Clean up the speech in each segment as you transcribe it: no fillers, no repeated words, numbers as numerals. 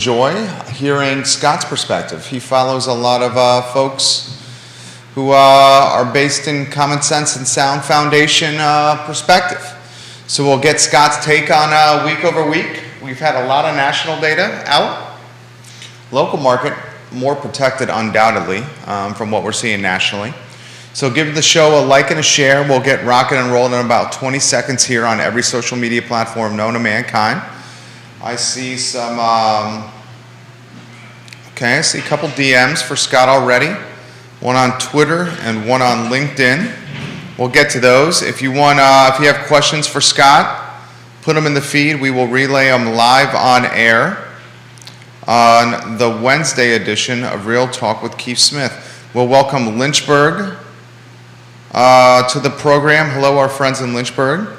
enjoy hearing Scott's perspective. He follows a lot of folks who are based in common sense and sound foundation perspective. So we'll get Scott's take on week over week. We've had a lot of national data out. Local market, more protected undoubtedly from what we're seeing nationally. So give the show a like and a share. We'll get rocking and rolling in about 20 seconds here on every social media platform known to mankind. I see some, I see a couple DMs for Scott already. One on Twitter and one on LinkedIn. We'll get to those. If you have questions for Scott, put them in the feed. We will relay them live on air on the Wednesday edition of Real Talk with Keith Smith. We'll welcome Lynchburg to the program. Hello, our friends in Lynchburg.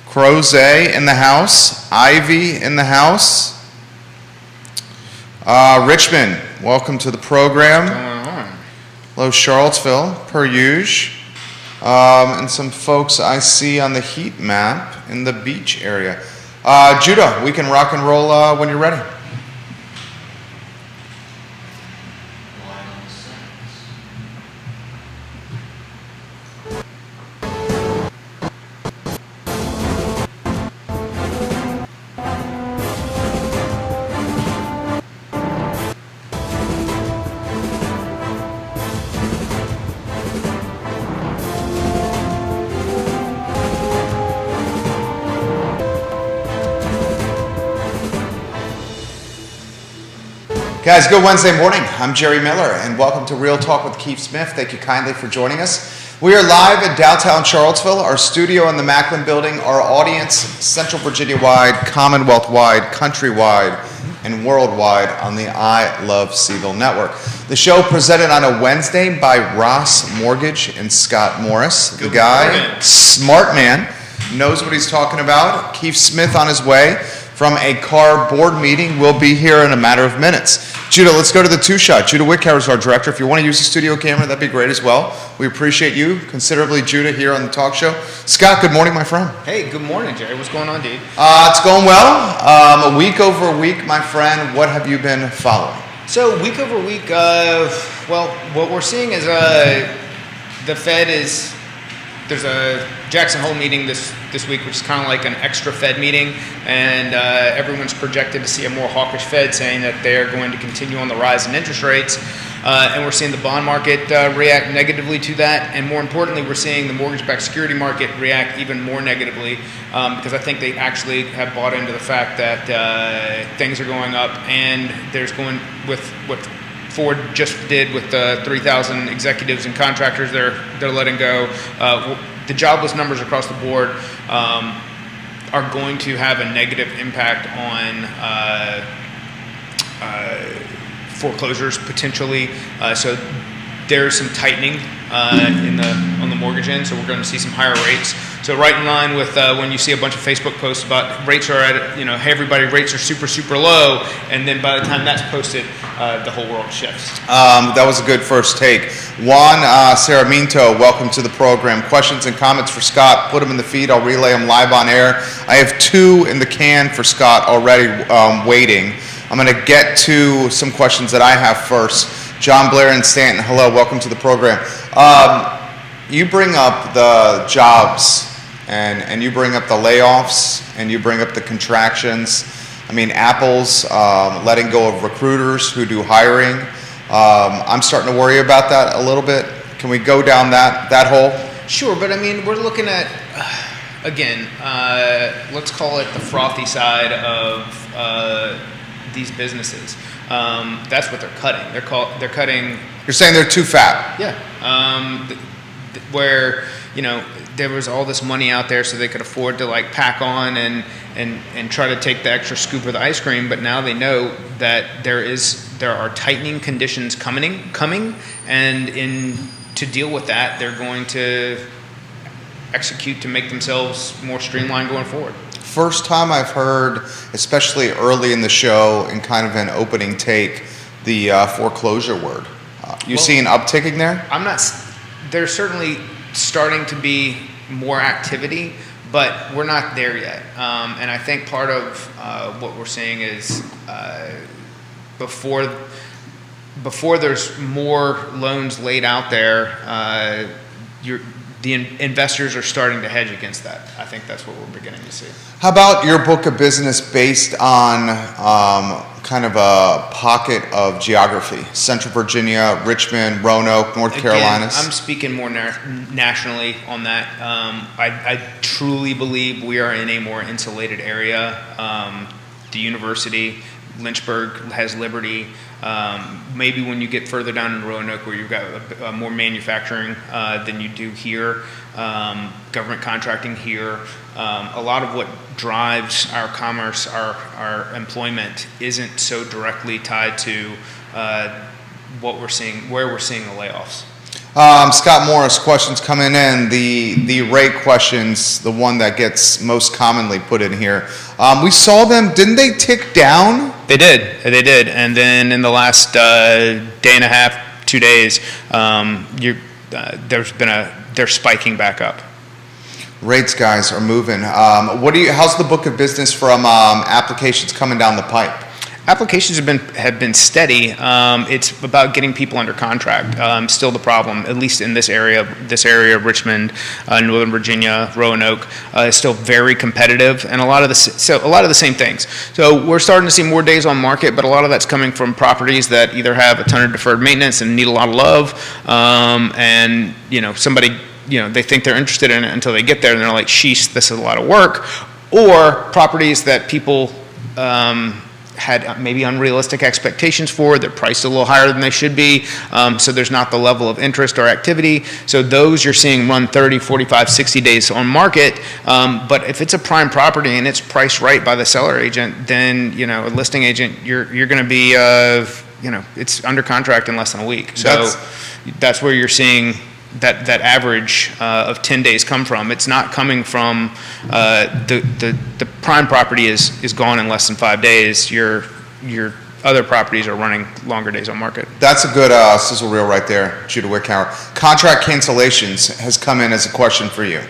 Crozet in the house. Ivy in the house. Richmond, welcome to the program. Hello, Charlottesville, per usual. And some folks I see on the heat map in the beach area. Judah, we can rock and roll when you're ready. Guys, good Wednesday morning. I'm Jerry Miller, and welcome to Real Talk with Keith Smith. Thank you kindly for joining us. We are live in downtown Charlottesville, our studio in the Macklin building, our audience Central Virginia-wide, Commonwealth-wide, country-wide, and worldwide on the I Love Seville Network. The show presented on a Wednesday by Ross Mortgage and Scott Morris. The guy, smart man, knows what he's talking about. Keith Smith on his way from a car board meeting will be here in a matter of minutes. Judah, let's go to the two-shot. Judah Whitcower is our director. If you want to use the studio camera, that'd be great as well. We appreciate you considerably, Judah, here on the talk show. Scott, good morning, my friend. Hey, good morning, Jerry. What's going on, dude? It's going well. A week over week, my friend, what have you been following? So week over week, what we're seeing is the Fed there's a Jackson Hole meeting this week, which is kind of like an extra Fed meeting, and everyone's projected to see a more hawkish Fed, saying that they're going to continue on the rise in interest rates, and we're seeing the bond market react negatively to that, and more importantly, we're seeing the mortgage-backed security market react even more negatively, because I think they actually have bought into the fact that things are going up, and there's going with what Ford just did with the 3,000 executives and contractors they're letting go. The jobless numbers across the board are going to have a negative impact on foreclosures potentially. So there's some tightening on the mortgage end, so we're going to see some higher rates. So right in line with when you see a bunch of Facebook posts about rates are at, hey everybody, rates are super, super low, and then by the time that's posted, the whole world shifts. That was a good first take. Juan Saraminto, welcome to the program. Questions and comments for Scott, put them in the feed. I'll relay them live on air. I have two in the can for Scott already waiting. I'm going to get to some questions that I have first. John Blair and Stanton, hello, welcome to the program. You bring up the jobs and you bring up the layoffs and you bring up the contractions. I mean, Apple's letting go of recruiters who do hiring. I'm starting to worry about that a little bit. Can we go down that hole? Sure, but I mean, we're looking at, again, let's call it the frothy side of these businesses. That's what they're cutting. They're cutting. You're saying they're too fat. Yeah. Where there was all this money out there, so they could afford to like pack on and try to take the extra scoop of the ice cream. But now they know that there are tightening conditions coming, and to deal with that, they're going to execute to make themselves more streamlined going forward. First time I've heard, especially early in the show, in kind of an opening take, the foreclosure word. You see an upticking there? There's certainly starting to be more activity, but we're not there yet. And I think part of what we're seeing is before there's more loans laid out there, the investors are starting to hedge against that. I think that's what we're beginning to see. How about your book of business based on kind of a pocket of geography? Central Virginia, Richmond, Roanoke, North Carolina. I'm speaking more nationally on that. I truly believe we are in a more insulated area. The university, Lynchburg has Liberty. Maybe when you get further down in Roanoke, where you've got more manufacturing than you do here, government contracting here. A lot of what drives our commerce, our employment, isn't so directly tied to where we're seeing the layoffs. Scott Morris, questions coming in. The rate questions, the one that gets most commonly put in here. We saw them, didn't they tick down? They did. And then in the last day and a half, 2 days, they're spiking back up. Rates, guys, are moving. How's the book of business from applications coming down the pipe? Applications have been steady. It's about getting people under contract. Still the problem, at least in this area, Richmond, Northern Virginia, Roanoke, is still very competitive, and a lot of the same things. So we're starting to see more days on market, but a lot of that's coming from properties that either have a ton of deferred maintenance and need a lot of love, and somebody, they think they're interested in it until they get there and they're like, sheesh, this is a lot of work, or properties that people had maybe unrealistic expectations for. They're priced a little higher than they should be, so there's not the level of interest or activity. So those you're seeing run 30, 45, 60 days on market, but if it's a prime property and it's priced right by the seller agent, then a listing agent, you're going to be it's under contract in less than a week. So that's where you're seeing that average of 10 days come from. It's not coming from the prime property is gone in less than 5 days. Your other properties are running longer days on market. That's a good sizzle reel right there, Judah Wickhauer. Contract cancellations has come in as a question for you.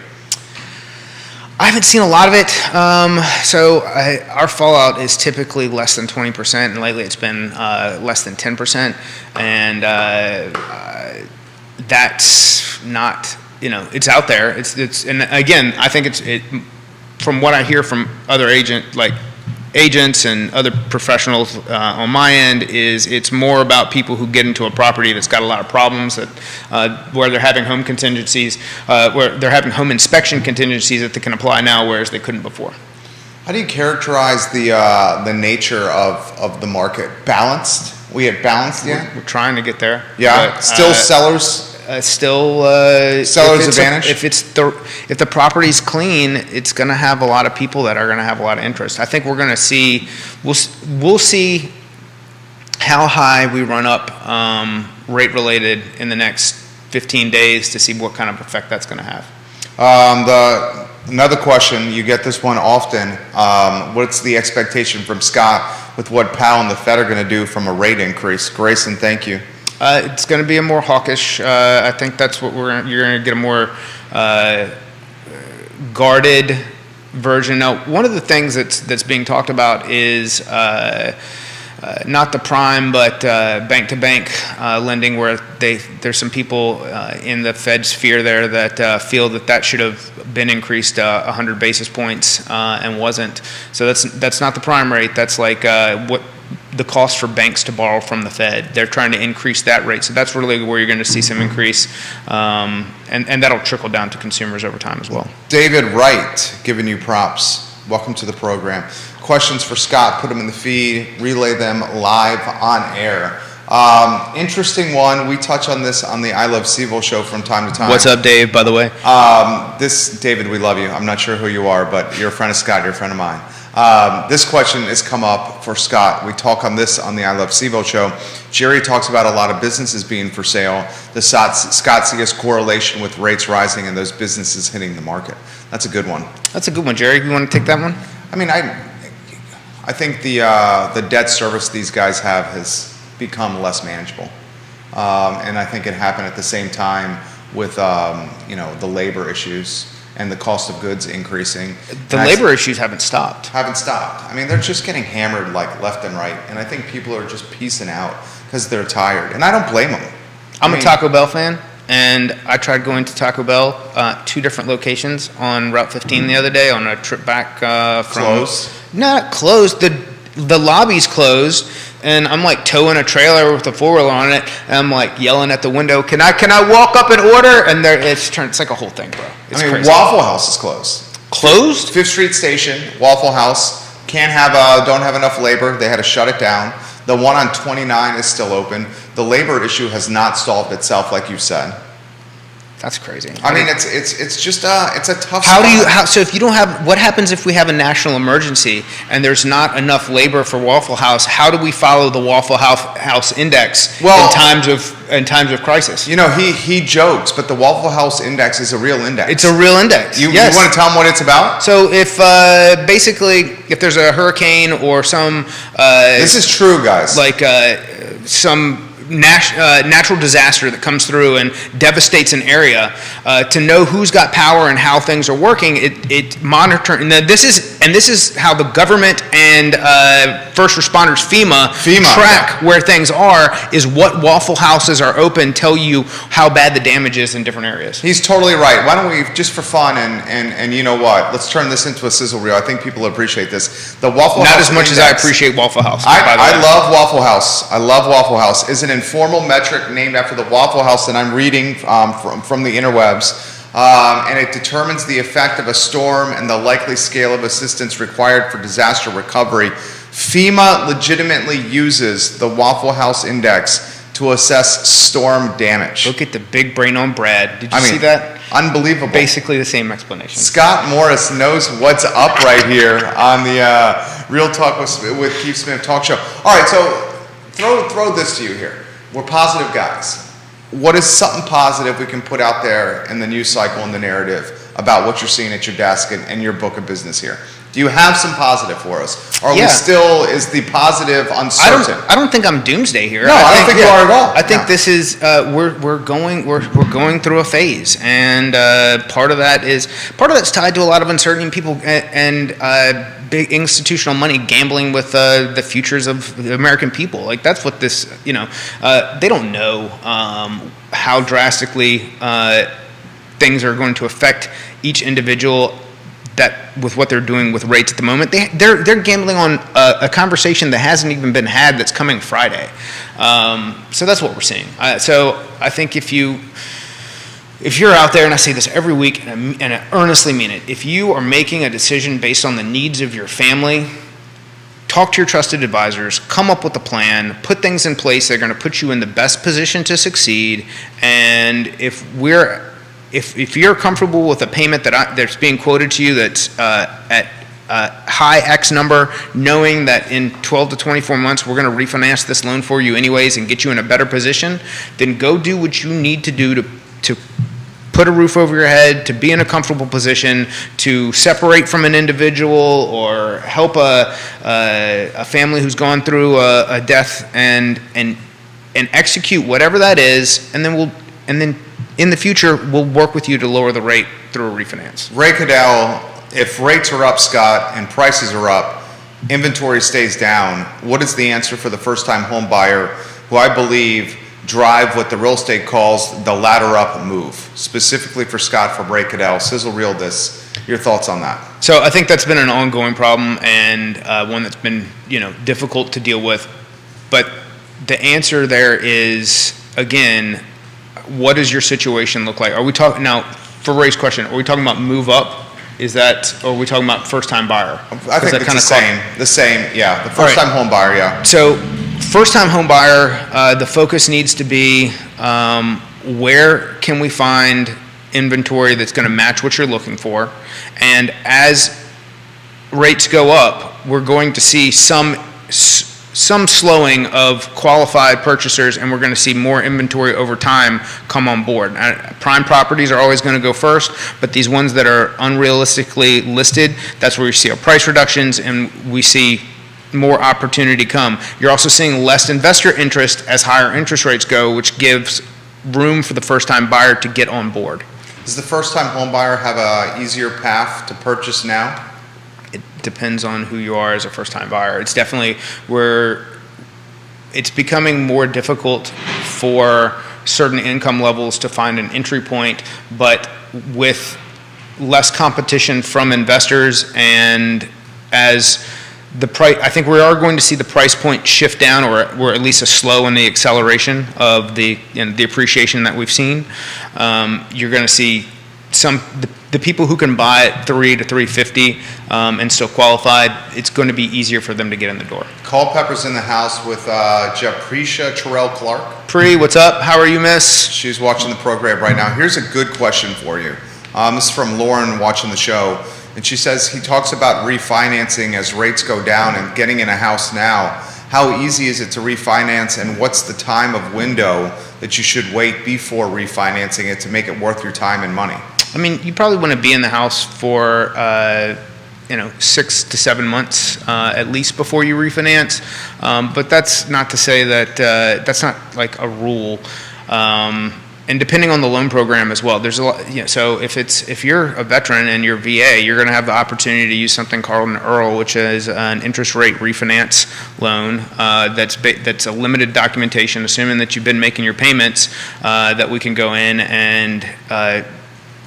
I haven't seen a lot of it. Our fallout is typically less than 20%, and lately it's been less than 10%. And that's not, it's out there. And again, I think from what I hear from other agents and other professionals on my end, is it's more about people who get into a property that's got a lot of problems, that where they're having home contingencies, where they're having home inspection contingencies that they can apply now, whereas they couldn't before. How do you characterize the nature of the market? Balanced? We have balanced yet? We're trying to get there. Yeah, but, still sellers. Seller's advantage. If the property's clean, it's going to have a lot of people that are going to have a lot of interest. I think we're going to see. We'll see how high we run up rate related in the next 15 days to see what kind of effect that's going to have. Another question, you get this one often. What's the expectation from Scott with what Powell and the Fed are going to do from a rate increase? Grayson, thank you. It's going to be a more hawkish. I think that's what you're going to get a more guarded version. Now, one of the things that's being talked about is not the prime, but bank-to-bank lending, where there's some people in the Fed sphere there that feel that should have been increased 100 basis points and wasn't. So that's not the prime rate. That's like what the cost for banks to borrow from the Fed. They're trying to increase that rate. So that's really where you're going to see some increase, and that'll trickle down to consumers over time as well. David Wright, giving you props. Welcome to the program. Questions for Scott, put them in the feed, relay them live on air. Interesting one. We touch on this on the I Love Seville show from time to time. What's up, Dave, by the way? David, we love you. I'm not sure who you are, but you're a friend of Scott, you're a friend of mine. This question has come up for Scott. We talk on this on the I Love Seville show. Jerry talks about a lot of businesses being for sale. Does Scott see a correlation with rates rising and those businesses hitting the market? That's a good one. That's a good one, Jerry. You want to take that one? I mean, I think the debt service these guys have has become less manageable, and I think it happened at the same time with the labor issues and the cost of goods increasing. The labor issues haven't stopped. I mean, they're just getting hammered like left and right, and I think people are just piecing out because they're tired, and I don't blame them. I'm a Taco Bell fan, and I tried going to Taco Bell, 2 different locations on Route 15 the other day on a trip back from... Closed? Not closed. The lobby's closed, and I'm like towing a trailer with a 4-wheeler on it, and I'm like yelling at the window, can I walk up and order? And it's like a whole thing, bro. It's crazy. Waffle House is closed. Closed? 5th Street Station, Waffle House, don't have enough labor. They had to shut it down. The one on 29 is still open. The labor issue has not solved itself, like you said. That's crazy. I mean, it's just it's a tough spot. So if you don't have, what happens if we have a national emergency and there's not enough labor for Waffle House? How do we follow the Waffle House index in times of crisis? You know, he jokes, but the Waffle House index is a real index. It's a real index. You want to tell them what it's about? So if basically if there's a hurricane or some this is true, guys. Like some natural disaster that comes through and devastates an area, to know who's got power and how things are working, it monitor. And this is how the government and first responders, FEMA track where things are. Is what Waffle Houses are open tell you how bad the damage is in different areas. He's totally right. Why don't we, just for fun and you know what? Let's turn this into a sizzle reel. I think people appreciate this. The Waffle House. Not as much as I appreciate Waffle House. I love Waffle House. I love Waffle House. Is an informal metric named after the Waffle House that I'm reading from the interwebs, and it determines the effect of a storm and the likely scale of assistance required for disaster recovery. FEMA legitimately uses the Waffle House index to assess storm damage. Look at the big brain on Brad. Did you see that? Unbelievable. Basically the same explanation. Scott Morris knows what's up right here on the Real Talk with Keith Smith talk show. All right, so throw this to you here. We're positive guys. What is something positive we can put out there in the news cycle and the narrative about what you're seeing at your desk and your book of business here? Do you have some positive for us? Or is the positive uncertain? I don't think I'm doomsday here. No, I don't think you are at all. I think this is we're going through a phase, and part of that's tied to a lot of uncertainty in people and big institutional money gambling with the futures of the American people. Like that's what this, they don't know how drastically things are going to affect each individual that with what they're doing with rates at the moment. They're gambling on a conversation that hasn't even been had that's coming Friday. So that's what we're seeing. So I think if you're out there, and I say this every week, and I earnestly mean it, if you are making a decision based on the needs of your family, talk to your trusted advisors, come up with a plan, put things in place that are going to put you in the best position to succeed. And if you're comfortable with a payment that's being quoted to you that's at high X number, knowing that in 12 to 24 months we're going to refinance this loan for you anyways and get you in a better position, then go do what you need to do to put a roof over your head, to be in a comfortable position, to separate from an individual or help a family who's gone through a death and execute whatever that is, and then in the future we'll work with you to lower the rate through a refinance. Ray Cadell, if rates are up, Scott, and prices are up, inventory stays down, what is the answer for the first-time home buyer who I believe drive what the real estate calls the ladder up move? Specifically for Scott from Ray Cadell, sizzle reel this. Your thoughts on that? So I think that's been an ongoing problem and one that's been difficult to deal with. But the answer there is, again, what does your situation look like? Are we talking now, for Ray's question, are we talking about move up? Or are we talking about first time buyer? I think it's the same, yeah. The first time home buyer, yeah. So first time home buyer, the focus needs to be where can we find inventory that's going to match what you're looking for? And as rates go up, we're going to see some slowing of qualified purchasers, and we're going to see more inventory over time come on board. Prime properties are always going to go first, but these ones that are unrealistically listed, that's where we see our price reductions and we see more opportunity come. You're also seeing less investor interest as higher interest rates go, which gives room for the first-time buyer to get on board. Does the first-time home buyer have a easier path to purchase now? It depends on who you are as a first-time buyer. It's definitely it's becoming more difficult for certain income levels to find an entry point, but with less competition from investors and as the price, I think we are going to see the price point shift down, or at least a slow in the acceleration of the appreciation that we've seen. You're going to see the people who can buy at $3 to $350 and still qualified. It's going to be easier for them to get in the door. Culpepper's in the house with Japrecia Terrell Clark. Pre, what's up? How are you, miss? She's watching the program right now. Here's a good question for you. This is from Lauren watching the show. And she says he talks about refinancing as rates go down and getting in a house now. How easy is it to refinance, and what's the time of window that you should wait before refinancing it to make it worth your time and money? I mean, you probably want to be in the house for 6 to 7 months at least before you refinance. But that's not to say that that's not like a rule. And depending on the loan program as well, there's a lot. So if you're a veteran and you're VA, you're going to have the opportunity to use something called an EARL, which is an interest rate refinance loan. That's a limited documentation, assuming that you've been making your payments. That we can go in and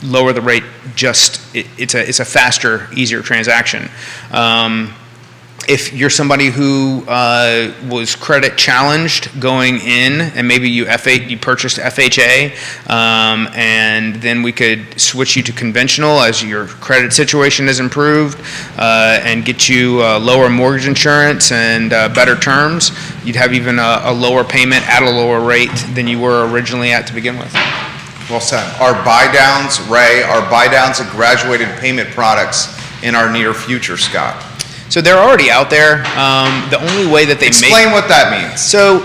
lower the rate. It's a faster, easier transaction. If you're somebody who was credit challenged going in, and maybe you purchased FHA, and then we could switch you to conventional as your credit situation is improved, and get you lower mortgage insurance and better terms. You'd have even a lower payment at a lower rate than you were originally at to begin with. Well said. Are buy downs, Ray, and graduated payment products in our near future, Scott? So they're already out there. The only way that they explain what that means. So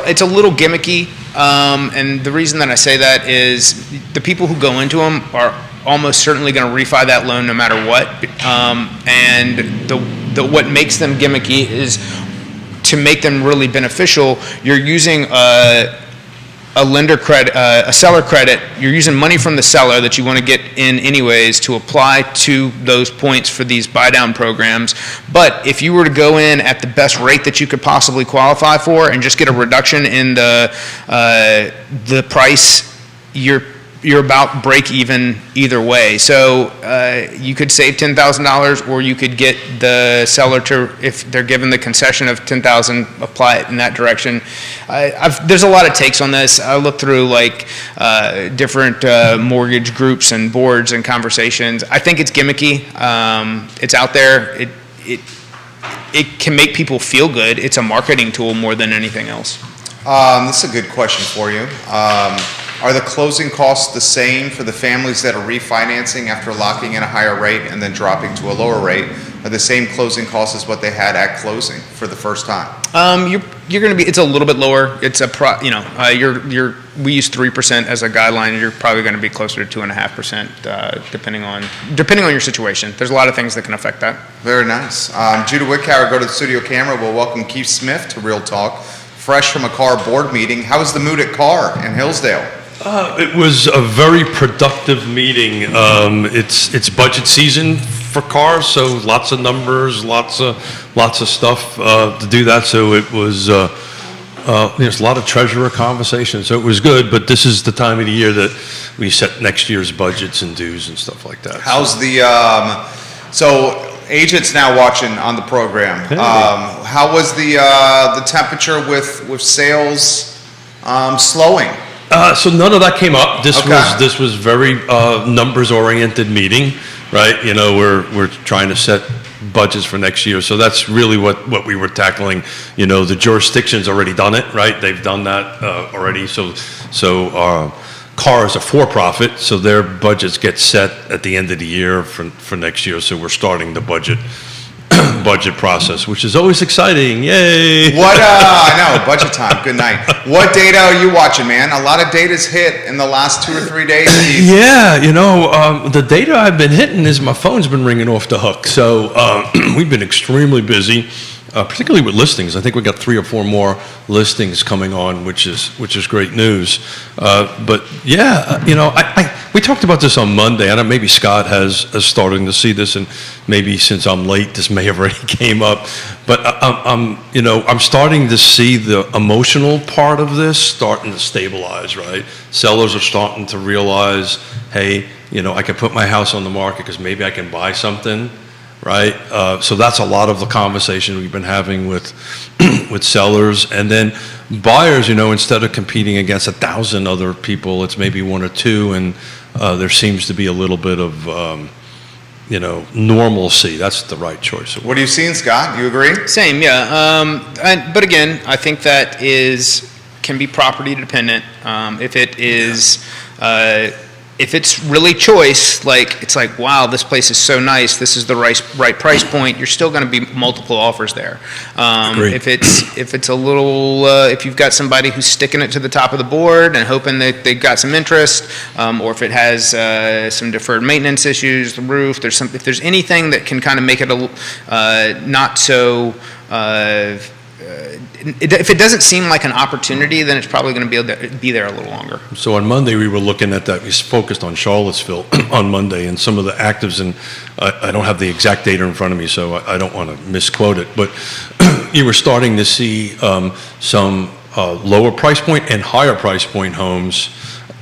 it's a little gimmicky, and the reason that I say that is the people who go into them are almost certainly going to refi that loan no matter what. And what makes them gimmicky is to make them really beneficial. You're using a lender credit, a seller credit. You're using money from the seller that you want to get in anyways to apply to those points for these buy down programs. But if you were to go in at the best rate that you could possibly qualify for and just get a reduction in the price, you're about break even either way. So you could save $10,000, or you could get the seller to, if they're given the concession of $10,000, apply it in that direction. There's a lot of takes on this. I looked through different mortgage groups and boards and conversations. I think it's gimmicky. It's out there. It can make people feel good. It's a marketing tool more than anything else. This is a good question for you. Are the closing costs the same for the families that are refinancing after locking in a higher rate and then dropping to a lower rate? Are the same closing costs as what they had at closing for the first time? You're going to be. It's a little bit lower. It's we use 3% as a guideline, and you're probably going to be closer to 2.5%, depending on your situation. There's a lot of things that can affect that. Very nice. Judah Whitcower, go to the studio camera. We'll welcome Keith Smith to Real Talk, fresh from a car board meeting. How was the mood at CAR in Hillsdale? It was a very productive meeting. It's budget season for cars, so lots of numbers, lots of stuff to do that. So it was there's a lot of treasurer conversation. So it was good. But this is the time of the year that we set next year's budgets and dues and stuff like that. How's so agents now watching on the program? Hey. How was the temperature with sales slowing? So none of that came up. This Okay. was very numbers oriented meeting, right? We're trying to set budgets for next year. So that's really what we were tackling. The jurisdiction's already done it, right? They've done that already. So CAR is a for-profit, so their budgets get set at the end of the year for next year. So we're starting the budget process, which is always exciting. Yay! What? I know, budget time. Good night. What data are you watching, man? A lot of data's hit in the last 2 or 3 days. Yeah, the data I've been hitting is my phone's been ringing off the hook. So we've been extremely busy, particularly with listings. I think we got 3 or 4 more listings coming on, which is great news. But yeah, I We talked about this on Monday, and maybe Scott is starting to see this, and maybe since I'm late, this may have already came up. But I'm starting to see the emotional part of this starting to stabilize, right? Sellers are starting to realize, hey, I can put my house on the market because maybe I can buy something, right? So that's a lot of the conversation we've been having with sellers. And then buyers, instead of competing against 1,000 other people, it's maybe one or two, and there seems to be a little bit of, normalcy. That's the right choice. What are you seeing, Scott? You agree? Same, yeah. But again, I think that can be property dependent. If it's really choice, it's like, wow, this place is so nice, this is the right price point, you're still going to be multiple offers there. If it's a little, if you've got somebody who's sticking it to the top of the board and hoping that they've got some interest, or if it has some deferred maintenance issues, the roof, if there's anything that can kind of make it not so. If it doesn't seem like an opportunity, then it's probably going to be there a little longer. So on Monday, we were looking at that. We focused on Charlottesville on Monday and some of the actives, and I don't have the exact data in front of me, so I don't want to misquote it. But you were starting to see some lower price point and higher price point homes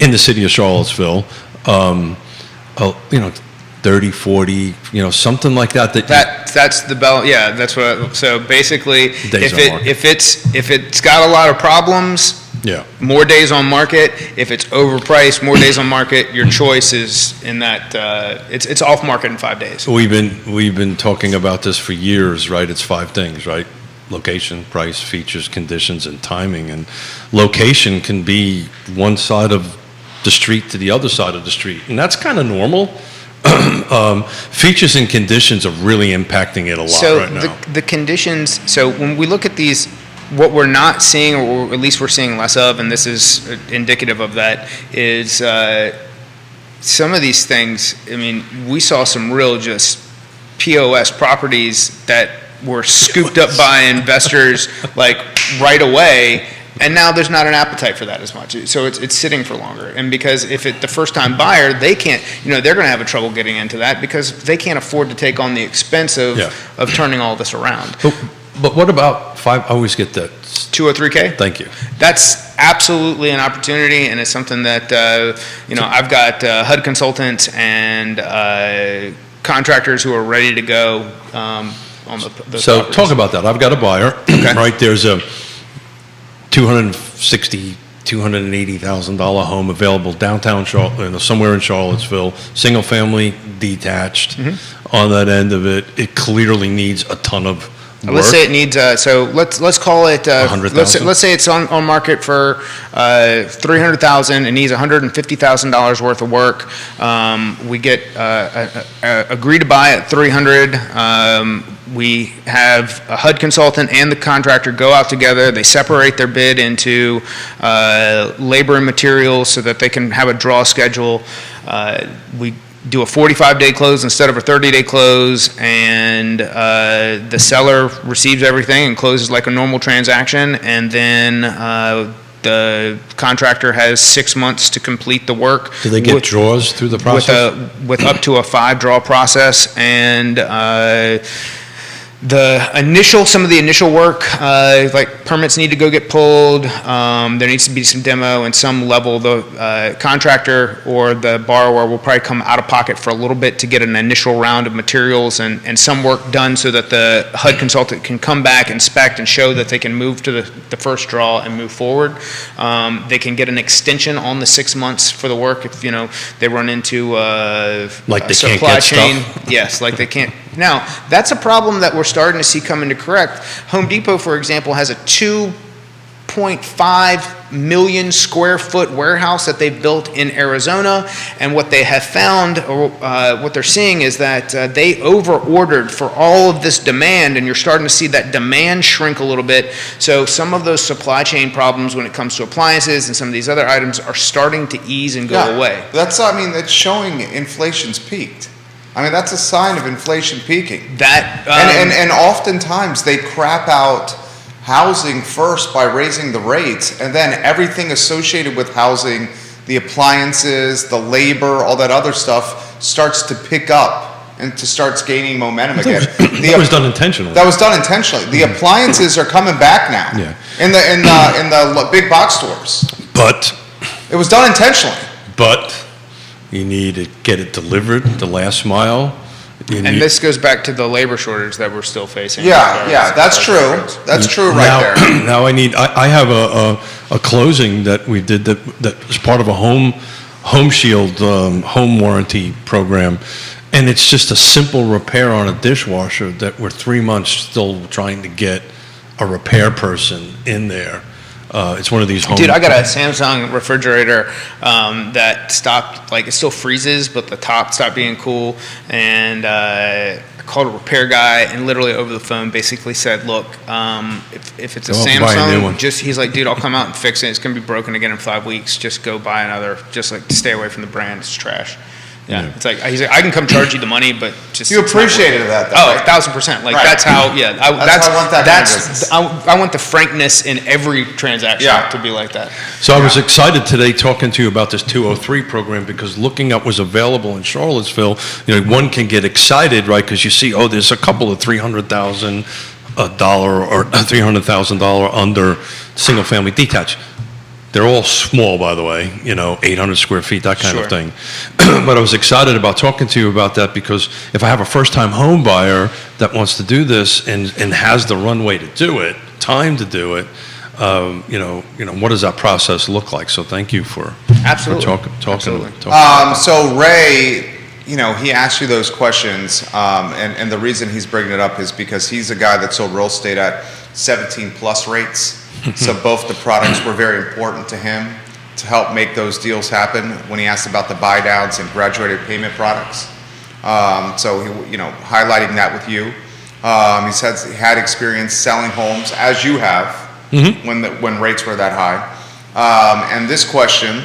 in the city of Charlottesville. 30, 40, something like that. That's the bell. Yeah, that's what. So basically, if it's got a lot of problems, yeah, more days on market. If it's overpriced, more days on market. Your choice is in that. It's off market in 5 days. We've been talking about this for years, right? It's 5 things, right? Location, price, features, conditions, and timing. And location can be one side of the street to the other side of the street, and that's kind of normal. Features and conditions are really impacting it a lot right now. The conditions, so when we look at these, what we're not seeing, or at least we're seeing less of, and this is indicative of that, is some of these things, we saw some real just POS properties that were scooped up by investors right away. And now there's not an appetite for that as much. So it's sitting for longer. And because if the first time buyer, they can't, they're going to have a trouble getting into that because they can't afford to take on the expense of turning all this around. But what about 5? I always get that. 203K? Thank you. That's absolutely an opportunity, and it's something that, I've got HUD consultants and contractors who are ready to go on those So properties. talk about that. I've got a buyer, Okay. right? There's a $260,000, $280,000 home available downtown Charlotte, somewhere in Charlottesville, single family, detached. Mm-hmm. On that end of it, it clearly needs a ton of work. Let's say it needs. So let's call it. 100,000. Let's say it's on market for $300,000. It needs $150,000 worth of work. We get agree to buy at $300,000. We have a HUD consultant and the contractor go out together. They separate their bid into labor and materials so that they can have a draw schedule. We do a 45-day close instead of a 30-day close, and the seller receives everything and closes like a normal transaction, and then the contractor has 6 months to complete the work. Do they get draws through the process? With up to a 5-draw process, and some of the initial work, like permits need to go get pulled. There needs to be some demo and some level. The contractor or the borrower will probably come out of pocket for a little bit to get an initial round of materials and some work done so that the HUD consultant can come back, inspect, and show that they can move to the first draw and move forward. They can get an extension on the 6 months for the work if they run into like they supply can't get chain. stuff? Yes, like they can't. Now, that's a problem that we're starting to see come into correct. Home Depot, for example, has a 2.5 million square foot warehouse that they've built in Arizona, and what they have found, or what they're seeing, is that they over-ordered for all of this demand, and you're starting to see that demand shrink a little bit. So some of those supply chain problems when it comes to appliances and some of these other items are starting to ease and go away. That's showing inflation's peaked. That's a sign of inflation peaking. And oftentimes they crap out housing first by raising the rates, and then everything associated with housing the appliances, the labor, all that other stuff starts to pick up and starts gaining momentum again. That was done intentionally. That was done intentionally. The appliances are coming back now. Yeah. In the big box stores. But It was done intentionally. you need to get it delivered the last mile. And this goes back to the labor shortage that we're still facing. Yeah, that's true. That's true right there. Now I have a closing that we did that was part of a home shield home warranty program, and it's just a simple repair on a dishwasher that we're 3 months still trying to get a repair person in there. It's one of these home. Dude, I got a Samsung refrigerator that stopped, like, it still freezes, but the top stopped being cool. And I called a repair guy and literally over the phone basically said, look, if it's a Samsung, he's like, dude, I'll come out and fix it. It's going to be broken again in 5 weeks. Just go buy another. Just like stay away from the brand. It's trash. Yeah. It's like, he's like, I can come charge you the money, but just. You appreciated that, though. Oh, right? 1,000%. Like, right. That's how, yeah. I want that kind of business. I want the frankness in every transaction to be like that. So I was excited today talking to you about this 203 program because looking up was available in Charlottesville. One can get excited, right? Because you see, there's a couple of $300,000 or $300,000 under single family detached. They're all small, by the way, 800 square feet, that kind of thing. But I was excited about talking to you about that because if I have a first-time home buyer that wants to do this and has the runway to do it, time to do it, what does that process look like? So thank you for talking. So Ray, he asked you those questions, and the reason he's bringing it up is because he's a guy that sold real estate at 17 plus rates. So both the products were very important to him to help make those deals happen when he asked about the buy downs and graduated payment products. So he, highlighting that with you. He said he had experience selling homes as you have when rates were that high. And this question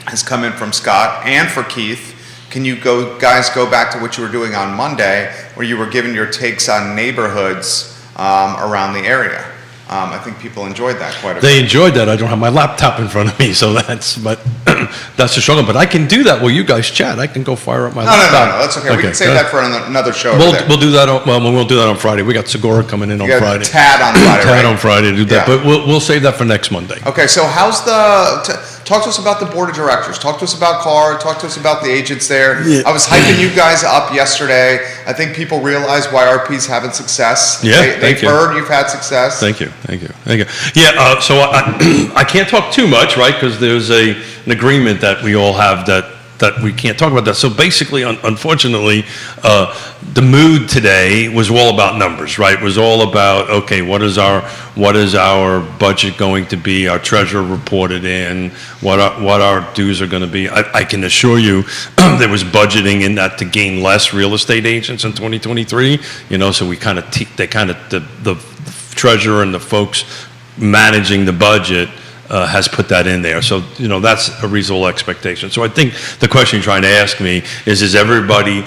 has come in from Scott and for Keith. Can you guys go back to what you were doing on Monday where you were giving your takes on neighborhoods around the area? I think people enjoyed that quite a bit. They enjoyed that. I don't have my laptop in front of me, so that's the struggle. But I can do that while you guys chat. I can go fire up my laptop. No, that's okay. We can save that for another show. We'll do that. We'll do that on Friday. We got Segura coming in on Friday. Tad on Friday. Tad on Friday to do that. But we'll save that for next Monday. Okay. So talk to us about the board of directors. Talk to us about Carr. Talk to us about the agents there. Yeah. I was hyping you guys up yesterday. I think people realize why RP's having success. Yeah, they've heard you've had success. Thank you. Yeah, so I can't talk too much, right? Because there's an agreement that we all have that we can't talk about that. So basically, unfortunately, the mood today was all about numbers, right? It was all about, okay, what is our budget going to be? Our treasurer reported in what our dues are going to be. I can assure you, there was budgeting in that to gain less real estate agents in 2023. So we the treasurer and the folks managing the budget has put that in there. So, that's a reasonable expectation. So I think the question you're trying to ask me is everybody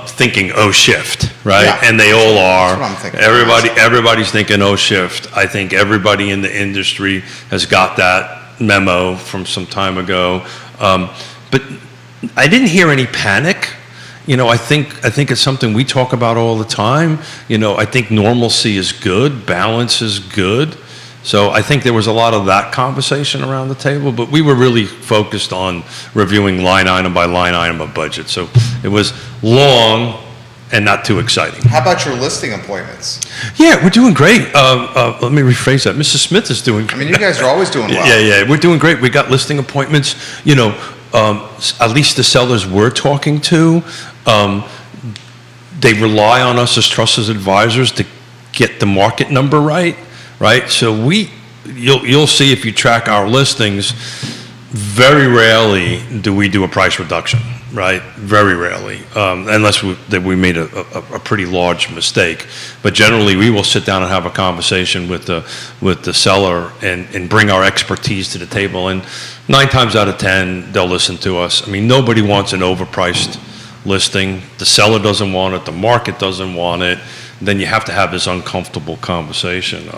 thinking, shift, right? Yeah. And they all are. That's what I'm thinking. Everybody's thinking, shift. I think everybody in the industry has got that memo from some time ago. But I didn't hear any panic. I think it's something we talk about all the time. I think normalcy is good, balance is good. So I think there was a lot of that conversation around the table, but we were really focused on reviewing line item by line item of budget. So it was long and not too exciting. How about your listing appointments? Yeah, we're doing great. Let me rephrase that. Mrs. Smith is doing great. You guys are always doing well. Yeah, we're doing great. We got listing appointments. At least the sellers we're talking to, they rely on us as trusted advisors to get the market number right? So you'll see if you track our listings, very rarely do we do a price reduction, right? Very rarely, unless we made a pretty large mistake. But generally, we will sit down and have a conversation with the seller and bring our expertise to the table. And 9 times out of 10, they'll listen to us. Nobody wants an overpriced listing. The seller doesn't want it. The market doesn't want it. then you have to have this uncomfortable conversation.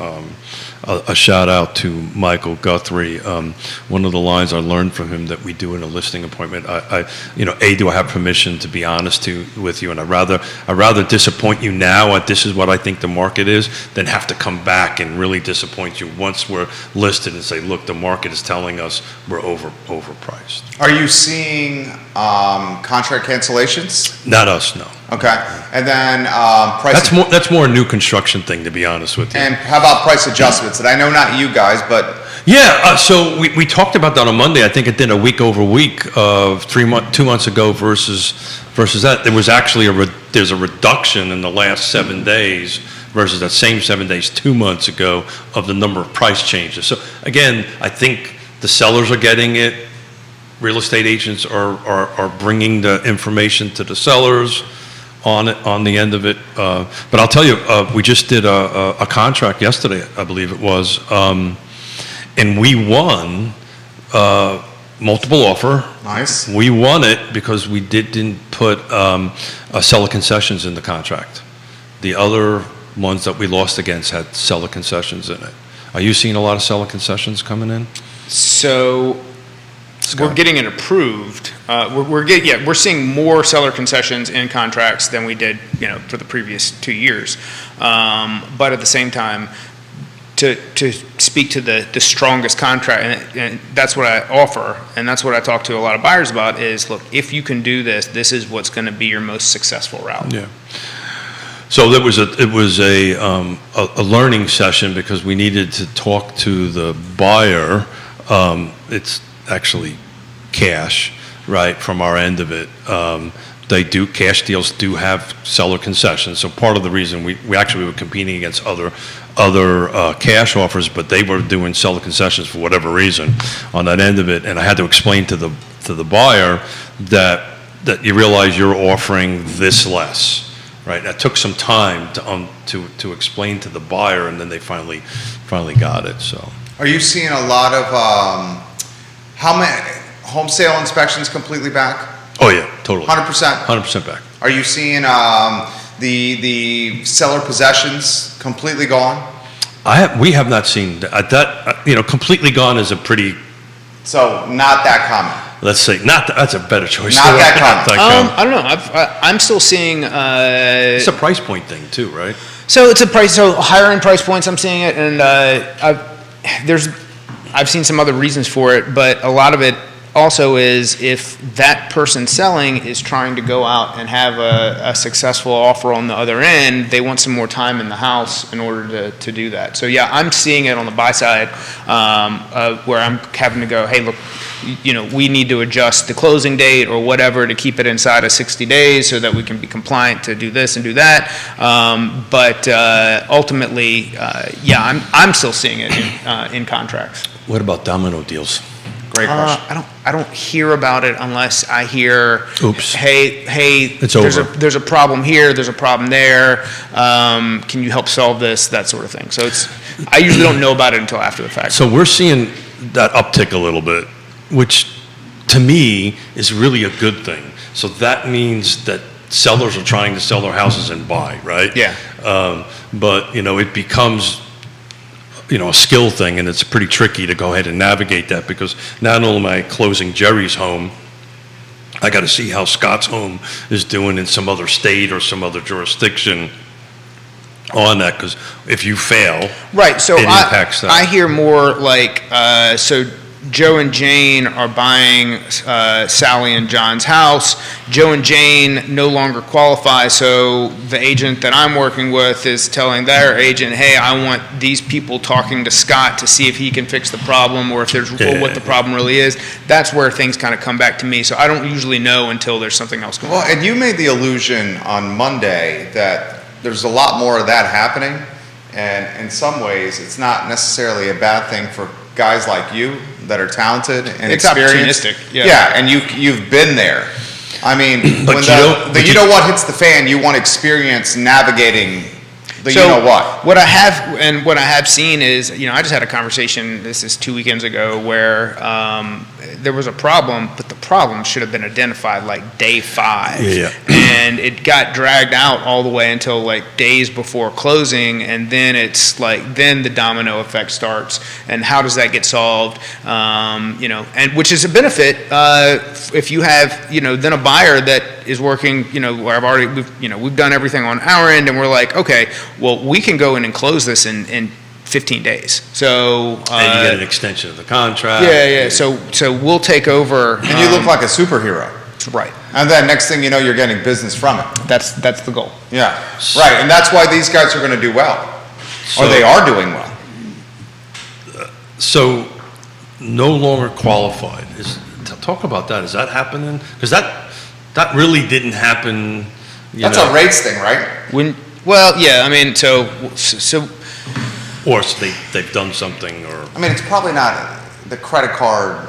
A shout out to Michael Guthrie. One of the lines I learned from him that we do in a listing appointment, do I have permission to be honest with you? And I'd rather disappoint you now at this is what I think the market is than have to come back and really disappoint you once we're listed and say, look, the market is telling us we're overpriced. Are you seeing contract cancellations? Not us, no. Okay. And then price. That's more a new construction thing, to be honest with you. And how about price adjustments? And I know not you guys, but Yeah, so we talked about that on Monday. I think it did a week over week of 2 months ago versus that. There was actually there's a reduction in the last 7 days versus that same 7 days 2 months ago of the number of price changes. So again, I think the sellers are getting it. Real estate agents are bringing the information to the sellers on the end of it. But I'll tell you, we just did a contract yesterday, I believe it was, and we won multiple offer. Nice. We won it because we didn't put seller concessions in the contract. The other ones that we lost against had seller concessions in it. Are you seeing a lot of seller concessions coming in? So we're getting it approved. We're seeing more seller concessions in contracts than we did, for the previous 2 years. But at the same time, to speak to the strongest contract, and that's what I offer, and that's what I talk to a lot of buyers about is, look, if you can do this, this is what's going to be your most successful route. Yeah. So it was a learning session because we needed to talk to the buyer. It's actually cash, right, from our end of it. Cash deals do have seller concessions. So part of the reason we actually were competing against other cash offers, but they were doing seller concessions for whatever reason on that end of it. And I had to explain to the buyer that you realize you're offering this less, right? That took some time to explain to the buyer, and then they finally got it. So. Are you seeing a lot of how many home sale inspections completely back? Oh yeah, totally. 100%. 100% back. Are you seeing the seller possessions completely gone? We have not seen that. Completely gone is a pretty. So not that common. Let's say not. That's a better choice. Not that common. I don't know. I'm still seeing. It's a price point thing too, right? So it's a price. So higher end price points, I'm seeing it, and I've seen some other reasons for it, but a lot of it also is if that person selling is trying to go out and have a successful offer on the other end, they want some more time in the house in order to do that. So yeah, I'm seeing it on the buy side where I'm having to go, hey, look, we need to adjust the closing date or whatever to keep it inside of 60 days so that we can be compliant to do this and do that. But ultimately, I'm still seeing it in contracts. What about domino deals? Great question. I don't hear about it unless I hear, oops, hey, it's there's a problem here, there's a problem there. Can you help solve this? That sort of thing. So I usually don't know about it until after the fact. So we're seeing that uptick a little bit, which to me is really a good thing. So that means that sellers are trying to sell their houses and buy, right? Yeah. But it becomes a skill thing, and it's pretty tricky to go ahead and navigate that because not only am I closing Jerry's home, I got to see how Scott's home is doing in some other state or some other jurisdiction on that, because if you fail, right, so it impacts that. I hear more like, so Joe and Jane are buying Sally and John's house. Joe and Jane no longer qualify, so the agent that I'm working with is telling their agent, hey, I want these people talking to Scott to see if he can fix the problem or if there's what the problem really is. That's where things kind of come back to me, so I don't usually know until there's something else going on. Well, and you made the allusion on Monday that there's a lot more of that happening, and in some ways it's not necessarily a bad thing for guys like you that are talented and it's experienced. Opportunistic, yeah, and you've been there. I mean, but when you know what hits the fan, you want experience navigating the so you know what. What I have seen is, I just had a conversation, this is 2 weekends ago, where there was a problem, but the problem should have been identified like day 5. Yeah. and it got dragged out all the way until like days before closing, and then it's like then the domino effect starts, and how does that get solved? And which is a benefit if you have then a buyer that is working where we've done everything on our end, and we're like, okay, well, we can go in and close this in 15 days. So and you get an extension of the contract. Yeah. So we'll take over. And you look like a superhero. Right. And then next thing you know, you're getting business from it. That's the goal. Yeah. Right. And that's why these guys are going to do well, or they are doing well. So no longer qualified. Talk about that. Is that happening? Because that really didn't happen. That's a rates thing, right? Or they've done something, or I mean, it's probably not the credit card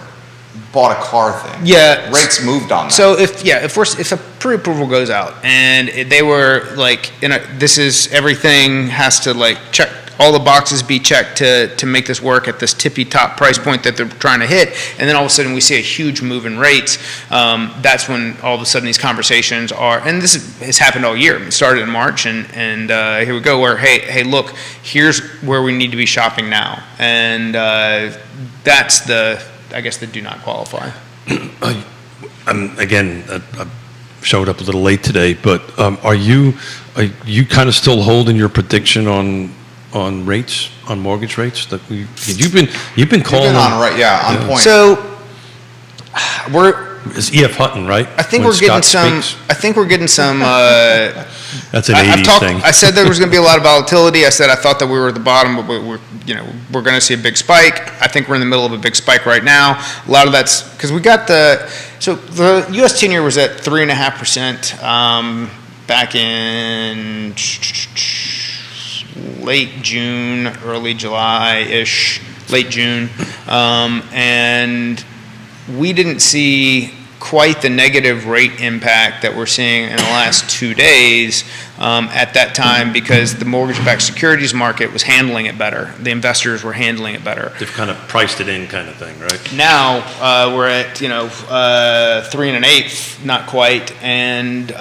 bought a car thing. Yeah, rates moved on that. So if a pre-approval goes out and they were like, this is everything has to like check all the boxes be checked to make this work at this tippy top price point that they're trying to hit, and then all of a sudden we see a huge move in rates. That's when all of a sudden these conversations are, and this has happened all year. It started in March, and here we go. Where hey, look, here's where we need to be shopping now, and that's the do not qualify. Again, I showed up a little late today, but are you kind of still holding your prediction on rates, on mortgage rates that you've been calling on point. So it's E.F. Hutton, right? I think we're getting some. That's an 80s thing. I said there was going to be a lot of volatility. I said I thought that we were at the bottom, but we're going to see a big spike. I think we're in the middle of a big spike right now. A lot of that's because we got the U.S. 10-year was at 3.5% back in late June, early July-ish, late June, and we didn't see quite the negative rate impact that we're seeing in the last 2 days at that time, because the mortgage-backed securities market was handling it better. The investors were handling it better. They've kind of priced it in, kind of thing, right? Now we're at 3 1/8, not quite, and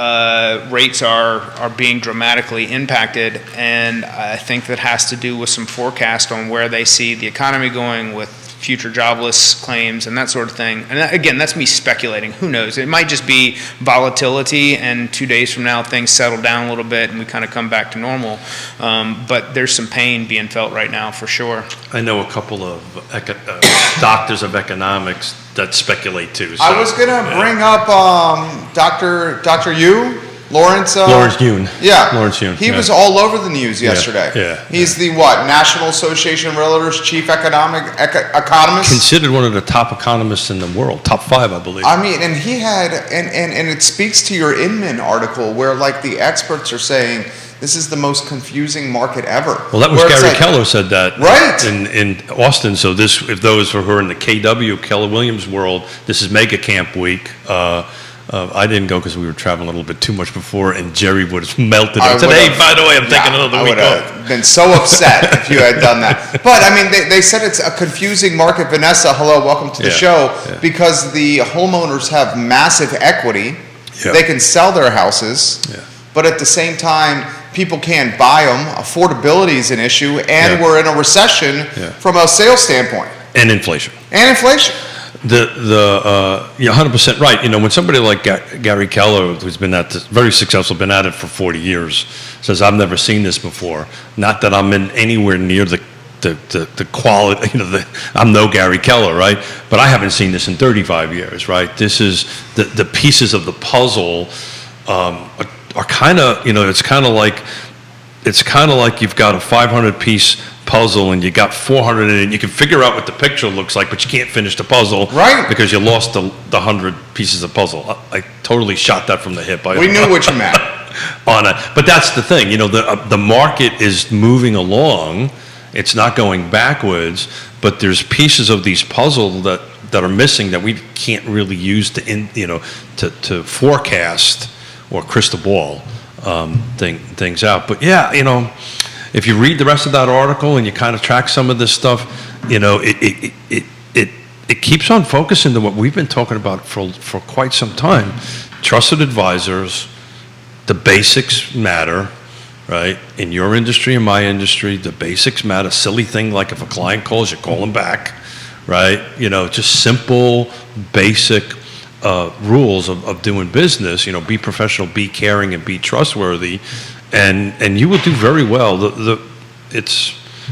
rates are being dramatically impacted. And I think that has to do with some forecast on where they see the economy going with future jobless claims and that sort of thing. And again, that's me speculating. Who knows? It might just be volatility, and 2 days from now things settle down a little bit and we kind of come back to normal. But there's some pain being felt right now for sure. I know a couple of doctors of economics that speculate too. So, I was going to bring up Dr. Yu. Lawrence Yun. Yeah. Lawrence Yun. He was all over the news yesterday. Yeah. He's the National Association of Realtors chief economist. Considered one of the top economists in the world, top 5, I believe. I mean, and he had, and it speaks to your Inman article where like the experts are saying this is the most confusing market ever. Well, that was Gary Keller said that, right, in Austin. So if those who are in the KW, Keller Williams world, this is Mega Camp Week. I didn't go because we were traveling a little bit too much before, and Jerry would have melted. I said, hey, by the way, I'm taking another week off. I would have been so upset if you had done that. But, I mean, they said it's a confusing market. Vanessa, hello, welcome to the show. Yeah. Because the homeowners have massive equity. Yeah. They can sell their houses. Yeah. But at the same time, people can't buy them. Affordability is an issue. And we're in a recession from a sales standpoint. And inflation. You're 100% right. When somebody like Gary Keller, who's been very successful, been at it for 40 years, says, I've never seen this before. Not that I'm in anywhere near the quality, I'm no Gary Keller, right? But I haven't seen this in 35 years, right? This is, the pieces of the puzzle are kind of, it's kind of like you've got a 500-piece puzzle and you got 400 in it, and you can figure out what the picture looks like, but you can't finish the puzzle, right? Because you lost the 100 pieces of puzzle. I totally shot that from the hip. We knew what you meant on it, but that's the thing. The market is moving along; it's not going backwards. But there's pieces of these puzzle that are missing that we can't really use to forecast or crystal ball things out. But if you read the rest of that article and you kind of track some of this stuff, it keeps on focusing to what we've been talking about for quite some time. Trusted advisors, the basics matter, right? In your industry, in my industry, the basics matter. Silly thing like if a client calls, you call them back, right? Just simple, basic rules of doing business. Be professional, be caring, and be trustworthy, and you will do very well.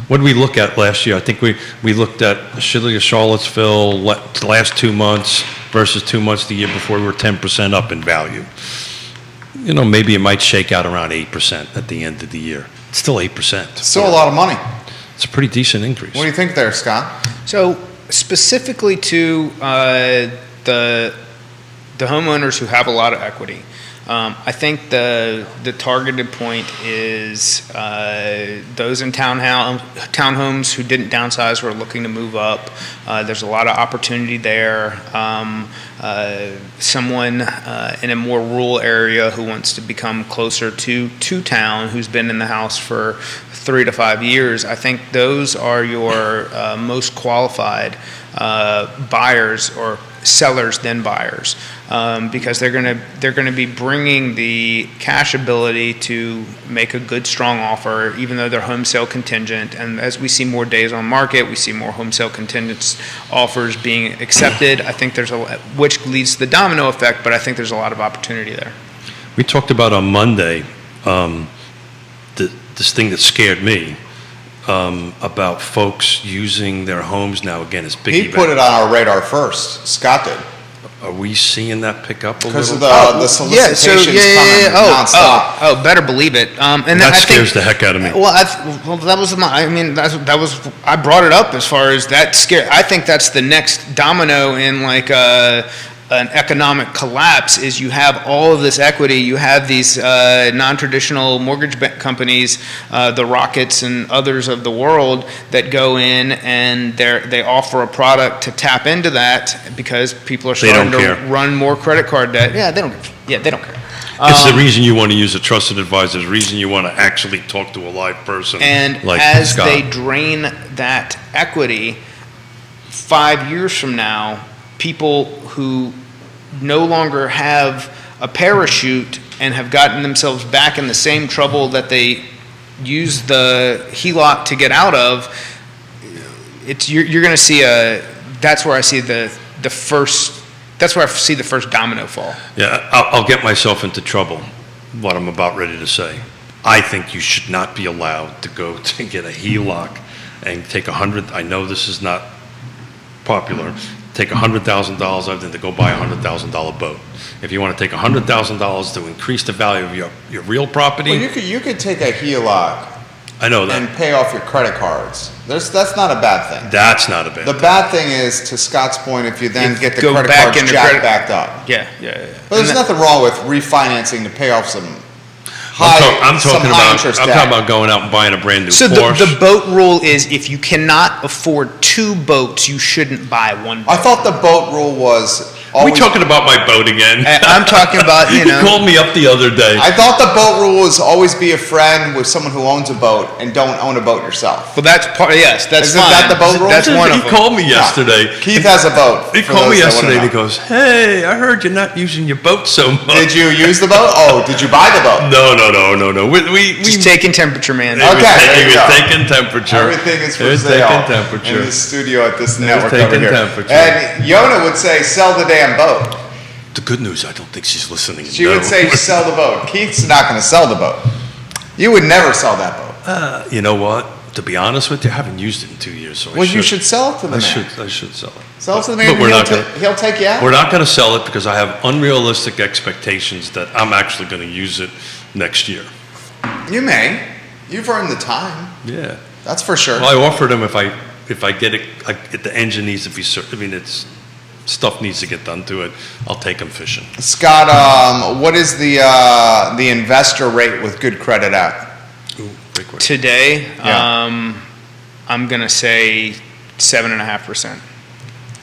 What did we look at last year? I think we looked at Charlottesville last 2 months versus 2 months the year before. We were 10% up in value. Maybe it might shake out around 8% at the end of the year. It's still 8%. Still a lot of money. It's a pretty decent increase. What do you think there, Scott? So specifically to the homeowners who have a lot of equity, I think the targeted point is those in townhomes who didn't downsize or are looking to move up. There's a lot of opportunity there. Someone in a more rural area who wants to become closer to town, who's been in the house for 3 to 5 years, I think those are your most qualified buyers or sellers than buyers, because they're going to be bringing the cash ability to make a good, strong offer, even though they're home sale contingent. And as we see more days on market, we see more home sale contingent offers being accepted. I think which leads to the domino effect, but I think there's a lot of opportunity there. We talked about on Monday this thing that scared me. About folks using their homes now again as piggyback. He put it on our radar first. Scott did. Are we seeing that pick up a because little? Because of the solicitations coming nonstop. Oh, better believe it. And that scares the heck out of me. Well, that was I brought it up as far as that scare. I think that's the next domino in an economic collapse. Is you have all of this equity, you have these non-traditional mortgage companies, the Rockets and others of the world that go in and they offer a product to tap into that because people are starting to run more credit card debt. They don't care. It's the reason you want to use a trusted advisor, the reason you want to actually talk to a live person. And like as Scott. they drain that equity, 5 years from now, people who no longer have a parachute and have gotten themselves back in the same trouble that they used the HELOC to get out of, you're going to see that's where I see the first domino fall. Yeah, I'll get myself into trouble, what I'm about ready to say. I think you should not be allowed to go to get a HELOC and take I know this is not popular, take $100,000 out there to go buy a $100,000 boat. If you want to take $100,000 to increase the value of your real property. Well, you could take a HELOC. I know that. And pay off your credit cards. That's not a bad thing. That's not a bad thing. The bad thing is, to Scott's point, if you then get the credit cards backed up. Yeah. But there's nothing wrong with refinancing to pay off some I'm talking about going out and buying a brand new So Porsche. the boat rule is if you cannot afford 2 boats, you shouldn't buy 1 boat. I thought the boat rule was Are we talking about my boat again? I'm talking about, You called me up the other day. I thought the boat rule was always be a friend with someone who owns a boat and don't own a boat yourself. Well, that's that's Isn't fine. that the boat rule? That's one of He them. called me yesterday. Keith has a boat. He called me yesterday and he goes, "Hey, I heard you're not using your boat so much." Did you use the boat? Oh, did you buy the boat? No. We Just taking temperature, man. Okay, there He you was go. taking temperature. Everything is for He was sale taking temperature. in the studio at this He was network over taking here. temperature. And Yona would say, "Sell the damn boat." The good news, I don't think she's listening. She would say, "Sell the boat." Keith's not going to sell the boat. You would never sell that boat. You know what? To be honest with you, I haven't used it in 2 years, so You should sell it to the man. I should sell it. Sell it to the man. But we're not He'll take you out. We're not going to sell it because I have unrealistic expectations that I'm actually going to use it next year. You may. You've earned the time. Yeah. That's for sure. Well, I offered him if I get it, if the engine needs to be, stuff needs to get done to it, I'll take him fishing. Scott, what is the investor rate with good credit at? Ooh, great question. Today, Yeah. I'm going to say 7.5%.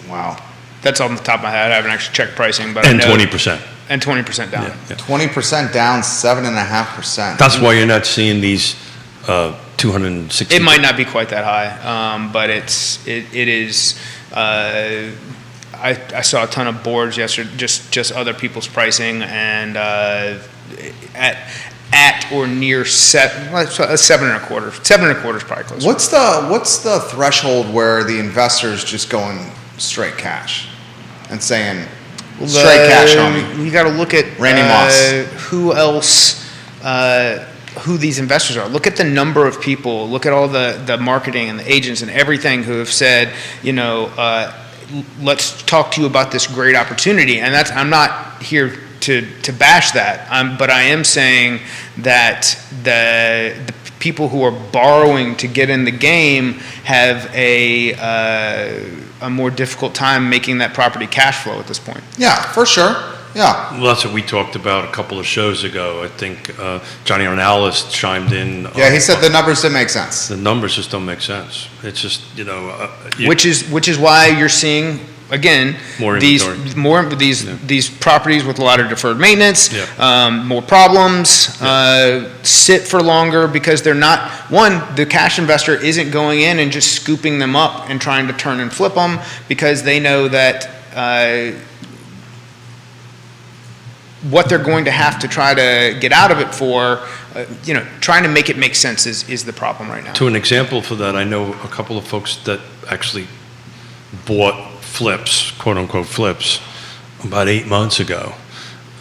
Wow. That's off the top of my head. I haven't actually checked pricing, but And I know 20%. And 20% down. Yeah. 20% down, 7.5%. That's why you're not seeing these 260. It might not be quite that high, but it is. I saw a ton of boards yesterday, just other people's pricing, and at or near 7.25. 7.25 is probably close. What's the threshold where the investors just going straight cash and saying straight cash, homie? You got to look at Randy Moss. Who else. Who these investors are. Look at the number of people. Look at all the marketing and the agents and everything who have said, let's talk to you about this great opportunity. And I'm not here to bash that, but I am saying that the people who are borrowing to get in the game have a more difficult time making that property cash flow at this point. Yeah, for sure. Yeah. Well, that's what we talked about a couple of shows ago. I think Johnny Arnalis chimed in. Yeah, he said the numbers didn't make sense. The numbers just don't make sense. It's just, which is why you're seeing, again, more these properties with a lot of deferred maintenance, more problems, sit for longer because they're not, the cash investor isn't going in and just scooping them up and trying to turn and flip them because they know that what they're going to have to try to get out of it for, trying to make it make sense is the problem right now. To an example for that, I know a couple of folks that actually bought flips, quote unquote flips, about 8 months ago.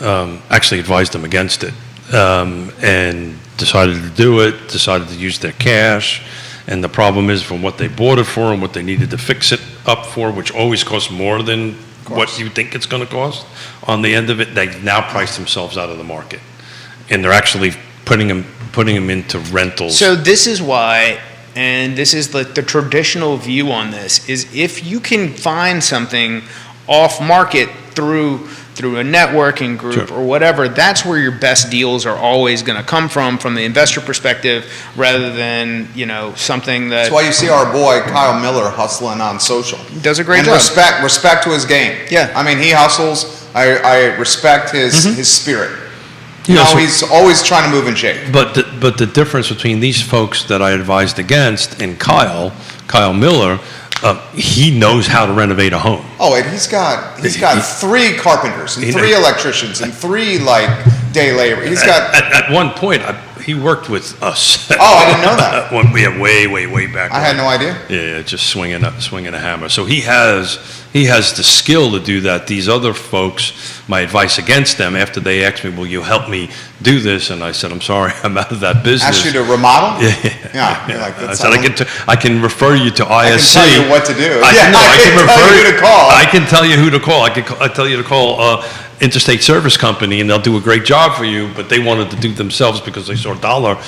Actually advised them against it, and decided to do it, decided to use their cash. And the problem is, from what they bought it for and what they needed to fix it up for, which always costs more than what you think it's going to cost, on the end of it, they've now priced themselves out of the market. And they're actually putting them into rentals. So this is why, and this is the traditional view on this, is if you can find something off market through a networking group or whatever, that's where your best deals are always going to come from the investor perspective, rather than something that. That's why you see our boy Kyle Miller hustling on social. He does a great job. Respect to his game. Yeah, I mean, he hustles. I respect his spirit. He's always trying to move in shape. But the difference between these folks that I advised against and Kyle Miller. He knows how to renovate a home. Oh, and he's got 3 carpenters and 3 electricians and 3 day labor. He's got. At one point, he worked with us. Oh, I didn't know that. We have way back. I had no idea. Yeah, just swinging a hammer. So he has the skill to do that. These other folks, my advice against them, after they asked me, "Will you help me do this?" and I said, "I'm sorry, I'm out of that business." Asked you to remodel? Yeah. Like, I said, I can refer you to ISC. I can tell you what to do. I can tell you who to call. I can tell you who to call. I tell you to call Interstate Service Company, and they'll do a great job for you. But they wanted to do it themselves because they saw dollar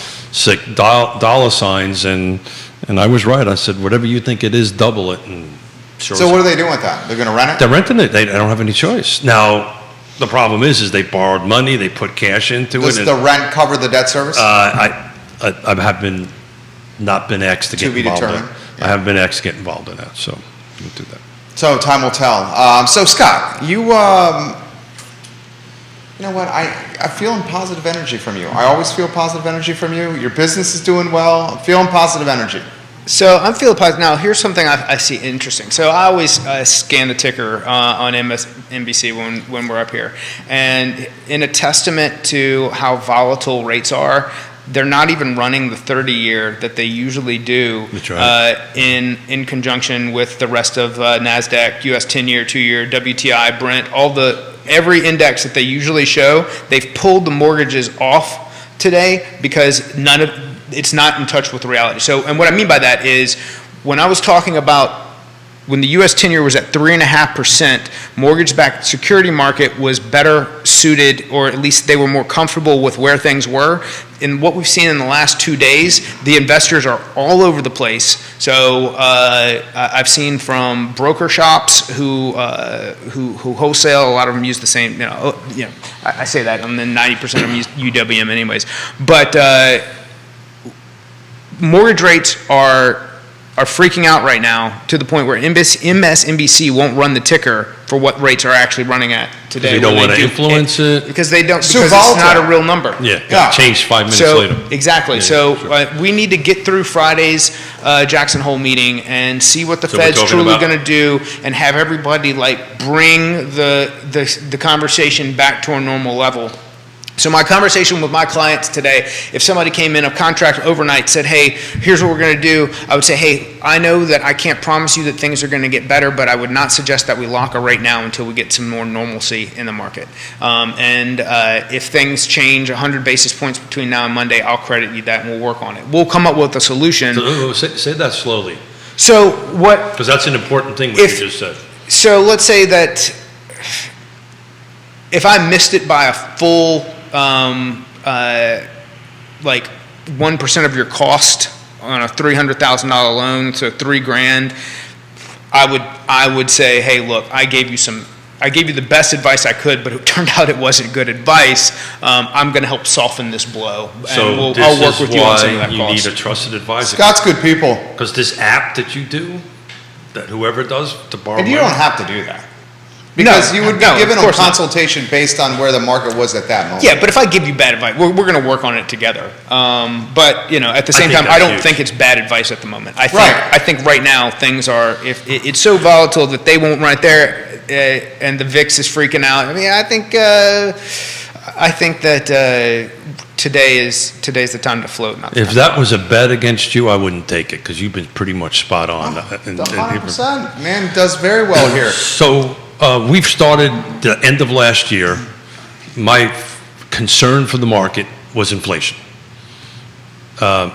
signs, and I was right. I said, whatever you think it is, double it. And so what are they doing with that? They're going to rent it? They're renting it. They don't have any choice. Now, the problem is they borrowed money. They put cash into it. Does the rent cover the debt service? I have not been asked to get involved in it. Yeah. I haven't been asked to get involved in that, so we'll do that. So time will tell. So Scott, you know what? I'm feeling positive energy from you. I always feel positive energy from you. Your business is doing well. I'm feeling positive energy. So I'm feeling positive. Now, here's something I see interesting. So I always scan the ticker on MSNBC when we're up here. And in a testament to how volatile rates are, they're not even running the 30-year that they usually do. That's right. In conjunction with the rest of NASDAQ, US 10-year, 2-year, WTI, Brent, every index that they usually show. They've pulled the mortgages off today because it's not in touch with reality. So, and what I mean by that is, when I was talking about when the U.S. 10-year was at 3.5%, mortgage-backed security market was better suited, or at least they were more comfortable with where things were. And what we've seen in the last 2 days, the investors are all over the place. So I've seen from broker shops who wholesale. A lot of them use the same. I say that, and then 90% of them use UWM anyways. But mortgage rates are freaking out right now, to the point where MSNBC won't run the ticker for what rates are actually running at today. They don't want to influence it? Because they don't, so because volatile. It's not a real number. Yeah. Change 5 minutes later. Exactly. Yeah, so sure. We need to get through Friday's Jackson Hole meeting and see what the Fed's truly going to do, and have everybody bring the conversation back to a normal level. So my conversation with my clients today, if somebody came in a contract overnight, said, hey, here's what we're going to do, I would say, hey, I know that I can't promise you that things are going to get better, but I would not suggest that we lock a rate now until we get some more normalcy in the market. If things change 100 basis points between now and Monday, I'll credit you that and we'll work on it. We'll come up with a solution. Say that slowly. So what? Because that's an important thing what you just said. So let's say that if I missed it by a full, like 1% of your cost on a $300,000 loan, so $3,000, I would say, hey, look, I gave you the best advice I could, but it turned out it wasn't good advice. I'm going to help soften this blow, and I'll work with you on some of that cost. You need a trusted advisor. Scott's good people. Because this app that you do, that whoever does to borrow And you money, don't have to do that. Because you would be given a course not. consultation based on where the market was at that moment. Yeah, but if I give you bad advice, we're going to work on it together. But at the same think time, I that's don't huge. think it's bad advice at the moment. I Right. think right now things are, if it's so volatile that they won't right there, and the VIX is freaking out. I mean, I think that today's the time to float. Not if that was a bet against you, I wouldn't take it because you've been pretty much spot on. 100%. Man does very well here. So we've started the end of last year. My concern for the market was inflation. How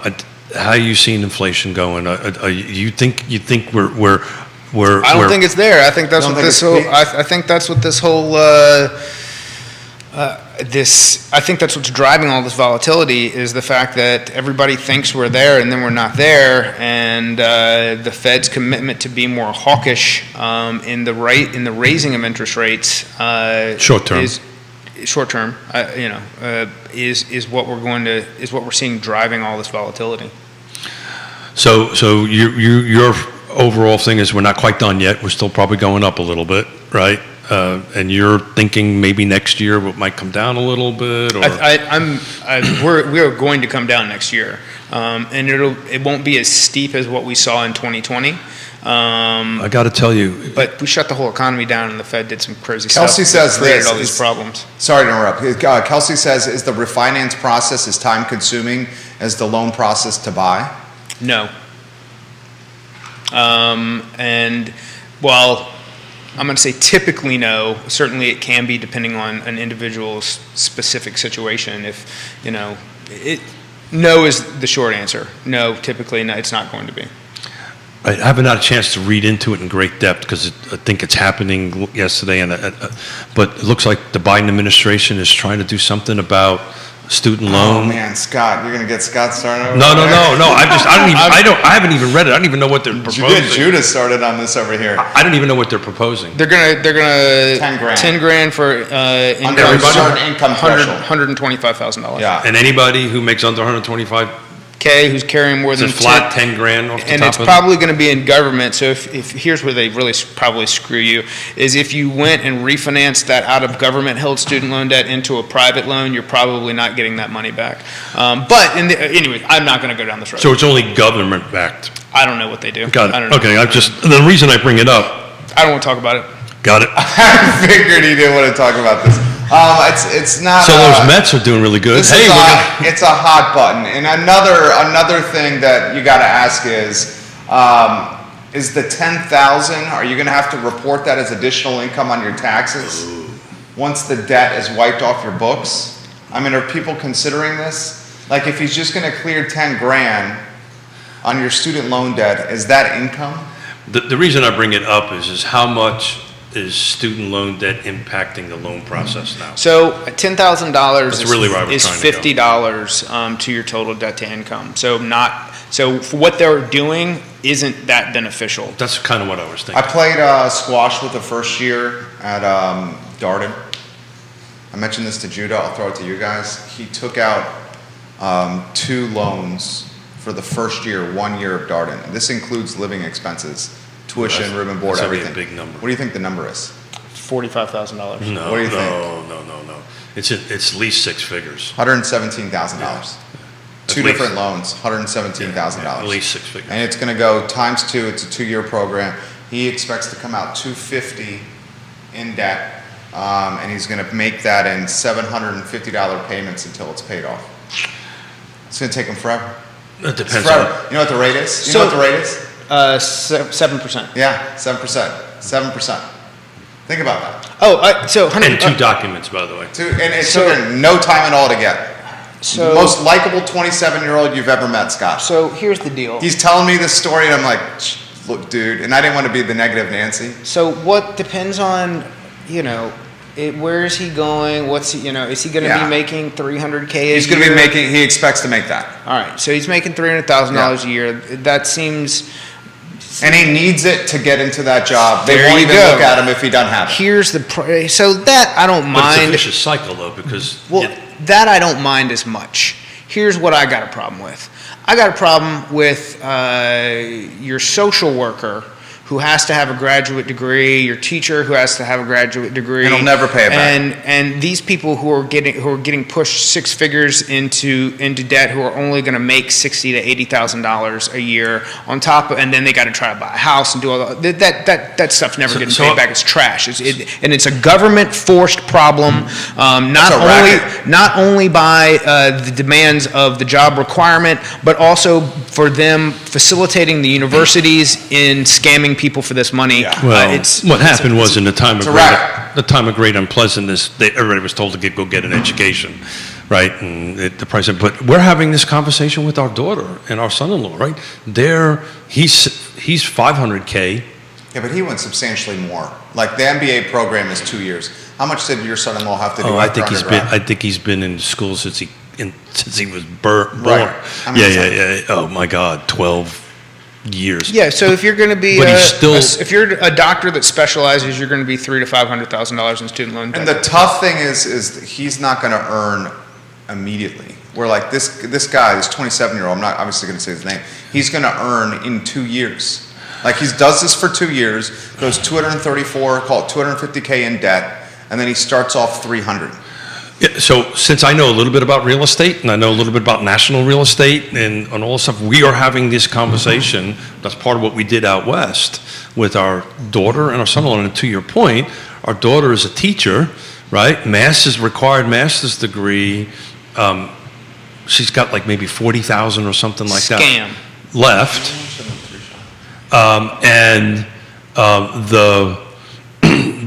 are you seeing inflation going? You think we're I don't think it's there. I think that's what this whole. I think that's what this whole. I think that's what's driving all this volatility is the fact that everybody thinks we're there and then we're not there, and the Fed's commitment to be more hawkish in the raising of interest rates short term is what we're seeing driving all this volatility. So your overall thing is we're not quite done yet. We're still probably going up a little bit, right? And you're thinking maybe next year it might come down a little bit, or we are going to come down next year, and it won't be as steep as what we saw in 2020. I got to tell you, but we shut the whole economy down, and the Fed did some crazy Kelsey stuff. says Created this all these problems. Sorry to interrupt. Kelsey says, is the refinance process as time consuming as the loan process to buy? No. And while I'm going to say typically no, certainly it can be depending on an individual's specific situation. No is the short answer. No, typically no, it's not going to be. I haven't had a chance to read into it in great depth because I think it's happening yesterday, but it looks like the Biden administration is trying to do something about student loan. Oh man, Scott, you're gonna get Scott started over No. there? I haven't even read it. I don't even know what they're proposing. You get Judah started on this over here. I don't even know what they're proposing. They're gonna 10 grand for Under certain income threshold. $125,000. Yeah. And anybody who makes under 125, Who's carrying more it's than a flat 10 grand off the and top it's of it? probably going to be in government. So if here's where they really probably screw you is if you went and refinanced that out of government held student loan debt into a private loan, you're probably not getting that money back. But anyway, I'm not going to go down this road. So it's only government backed. I don't know what they do. Got it. I don't know. Okay, the reason I bring it up. I don't want to talk about it. Got it. I figured he didn't want to talk about this. It's not. So those Mets are doing really good. It's a hot button. And another thing that you got to ask is the 10,000. Are you going to have to report that as additional income on your taxes once the debt is wiped off your books? I mean, are people considering this? Like, if he's just going to clear 10 grand on your student loan debt, is that income? The reason I bring it up is how much is student loan debt impacting the loan process now? So $10,000 is $50 to your total debt to income. So for what they're doing isn't that beneficial. That's kind of what I was thinking. I played squash with the first year at Darden. I mentioned this to Judah. I'll throw it to you guys. He took out 2 loans for the first year, 1 year of Darden. And this includes living expenses. Tuition, room and board, that's everything. A big number. What do you think the number is? $45,000. No, what do you think? No. It's at least 6 figures. $117,000. Yeah. 2 different loans, $117,000. At least 6 figures. And it's going to go times 2. It's a 2-year program. He expects to come out $250 in debt and he's going to make that in $750 payments until it's paid off. It's going to take him forever. It depends Forever. on. You know what the rate is? You know what the rate is? 7%. Yeah, 7%. 7%. Think about that. Oh, so 100. And 2 documents, by the way. And it took him no time at all to get. So Most likable 27-year-old you've ever met, Scott. So here's the deal. He's telling me this story, and I'm like, look, dude, and I didn't want to be the negative Nancy. So what depends on, where is he going? What's he, is he going to be making $300K a year? He's going to be making. He expects to make that. All right, so he's making $300,000 a year. That seems. And he needs it to get into that job. They There won't you even go. look at him if he doesn't have it. Here's the so that I don't But it's a mind. vicious cycle, though, because That I don't mind as much. Here's what I got a problem with. I got a problem with your social worker who has to have a graduate degree, your teacher who has to have a graduate degree, And he'll never pay it back. And these people who are getting pushed 6 figures into debt, who are only going to make $60,000 to $80,000 a year on top of, and then they got to try to buy a house and do all that stuff. Never getting paid back. It's trash. And it's a government forced problem. Not only by the demands of the job requirement, but also for them facilitating the universities in scamming people for this money. Well, what happened was in the time of great unpleasantness, everybody was told to go get an education, right? And the price. But we're having this conversation with our daughter and our son-in-law, right? He's $500K. Yeah, but he went substantially more. Like the MBA program is 2 years. How much did your son-in-law have to do? I think he's been in school since he was born. Right. Yeah. Oh my God, 12 years. Yeah, so if you're going to be, if you're a doctor that specializes, you're going to be $300,000 to $500,000 in student loan debt. And the tough thing is that he's not going to earn immediately. We're like this guy, this 27-year-old. I'm not obviously going to say his name. He's going to earn in 2 years. Like he does this for 2 years, goes 234, call it 250K in debt, and then he starts off 300. Yeah, so since I know a little bit about real estate and I know a little bit about national real estate and all this stuff, we are having this conversation. That's part of what we did out west with our daughter and our son-in-law. And to your point, our daughter is a teacher, right? Required master's degree. She's got like maybe 40,000 or something like that left.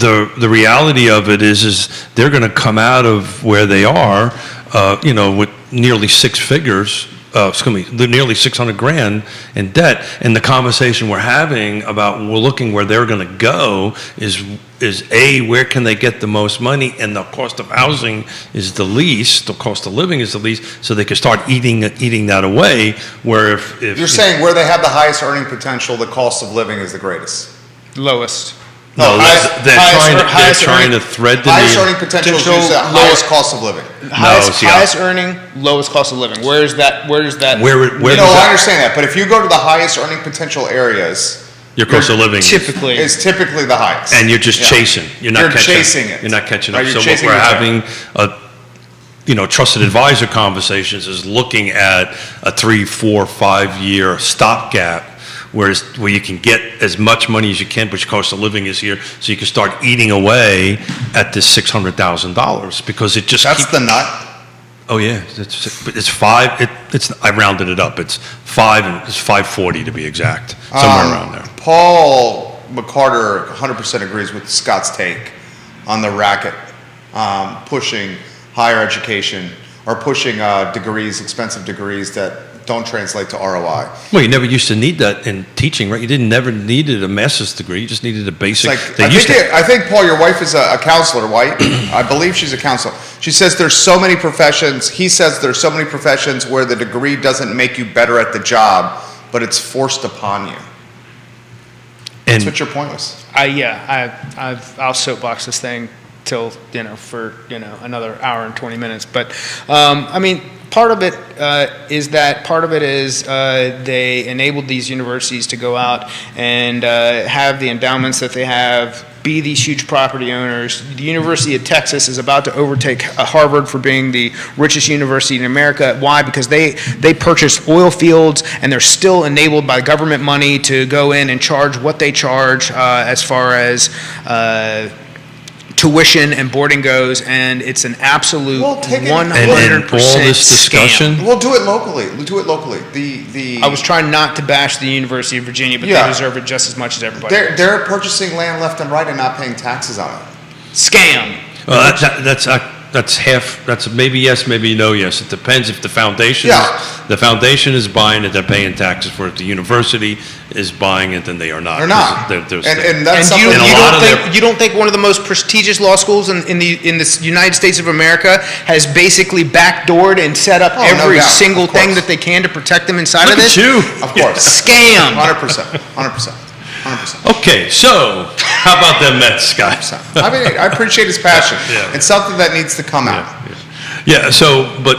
The reality of it is they're going to come out of where they are, with nearly 6 figures, nearly 600 grand in debt. And the conversation we're having about we're looking where they're going to go is where can they get the most money, and the cost of housing is the least, the cost of living is the least, so they can start eating that away. Where if you're saying where they have the highest earning potential, the cost of living is the greatest, lowest. No, they're trying to thread the highest needle. earning potential is the highest cost of living. Highest earning, lowest cost of living. Where is that? Where I understand that, but if you go to the highest earning potential areas, your cost of living is typically the highest. And you're just chasing. You're chasing it. You're not catching Right, up. So what we're having, trusted advisor conversations is looking at a 3, 4, 5 year stopgap, where you can get as much money as you can, but your cost of living is here, so you can start eating away at this $600,000 because it just the nut. Oh yeah, it's 5. I rounded it up. It's 5 and it's 540 to be exact, somewhere around there. Paul McCarter 100% agrees with Scott's take on the racket pushing higher education or pushing expensive degrees that don't translate to ROI. Well, you never used to need that in teaching, right? You never needed a master's degree. You just needed a basic. I think, Paul, your wife is a counselor, right? I believe she's a counselor. She says there's so many professions. He says there's so many professions where the degree doesn't make you better at the job, but it's forced upon you. That's what your point was. I'll soapbox this thing till for another hour and 20 minutes. But part of it is they enabled these universities to go out and have the endowments that they have, be these huge property owners. The University of Texas is about to overtake Harvard for being the richest university in America. Why? Because they purchased oil fields, and they're still enabled by government money to go in and charge what they charge as far as tuition and boarding goes, and it's an absolute Well, take it- 100% and all this discussion. scam. We'll do it locally. We'll do it locally. The I was trying not to bash the University of Virginia, but Yeah. they deserve it just as much as everybody else. they're purchasing land left and right and not paying taxes on it. Scam. Well, that's half. That's maybe yes, maybe no. Yes, it depends if the foundation. Yeah. The foundation is buying it, they're paying taxes for it. The university is buying it, then they are not. They're not. They're And And that's you, something. And a you lot don't of think their- you don't think one of the most prestigious law schools in the United States of America has basically backdoored and set up Oh, no every doubt. single Of thing course. that they can to protect them inside Look of this? at you. Of course. Scam. 100%. 100%. 100%. Okay, so how about the Mets, guys? I mean, I appreciate his passion. Yeah. It's something that needs to come out. Yeah. So, but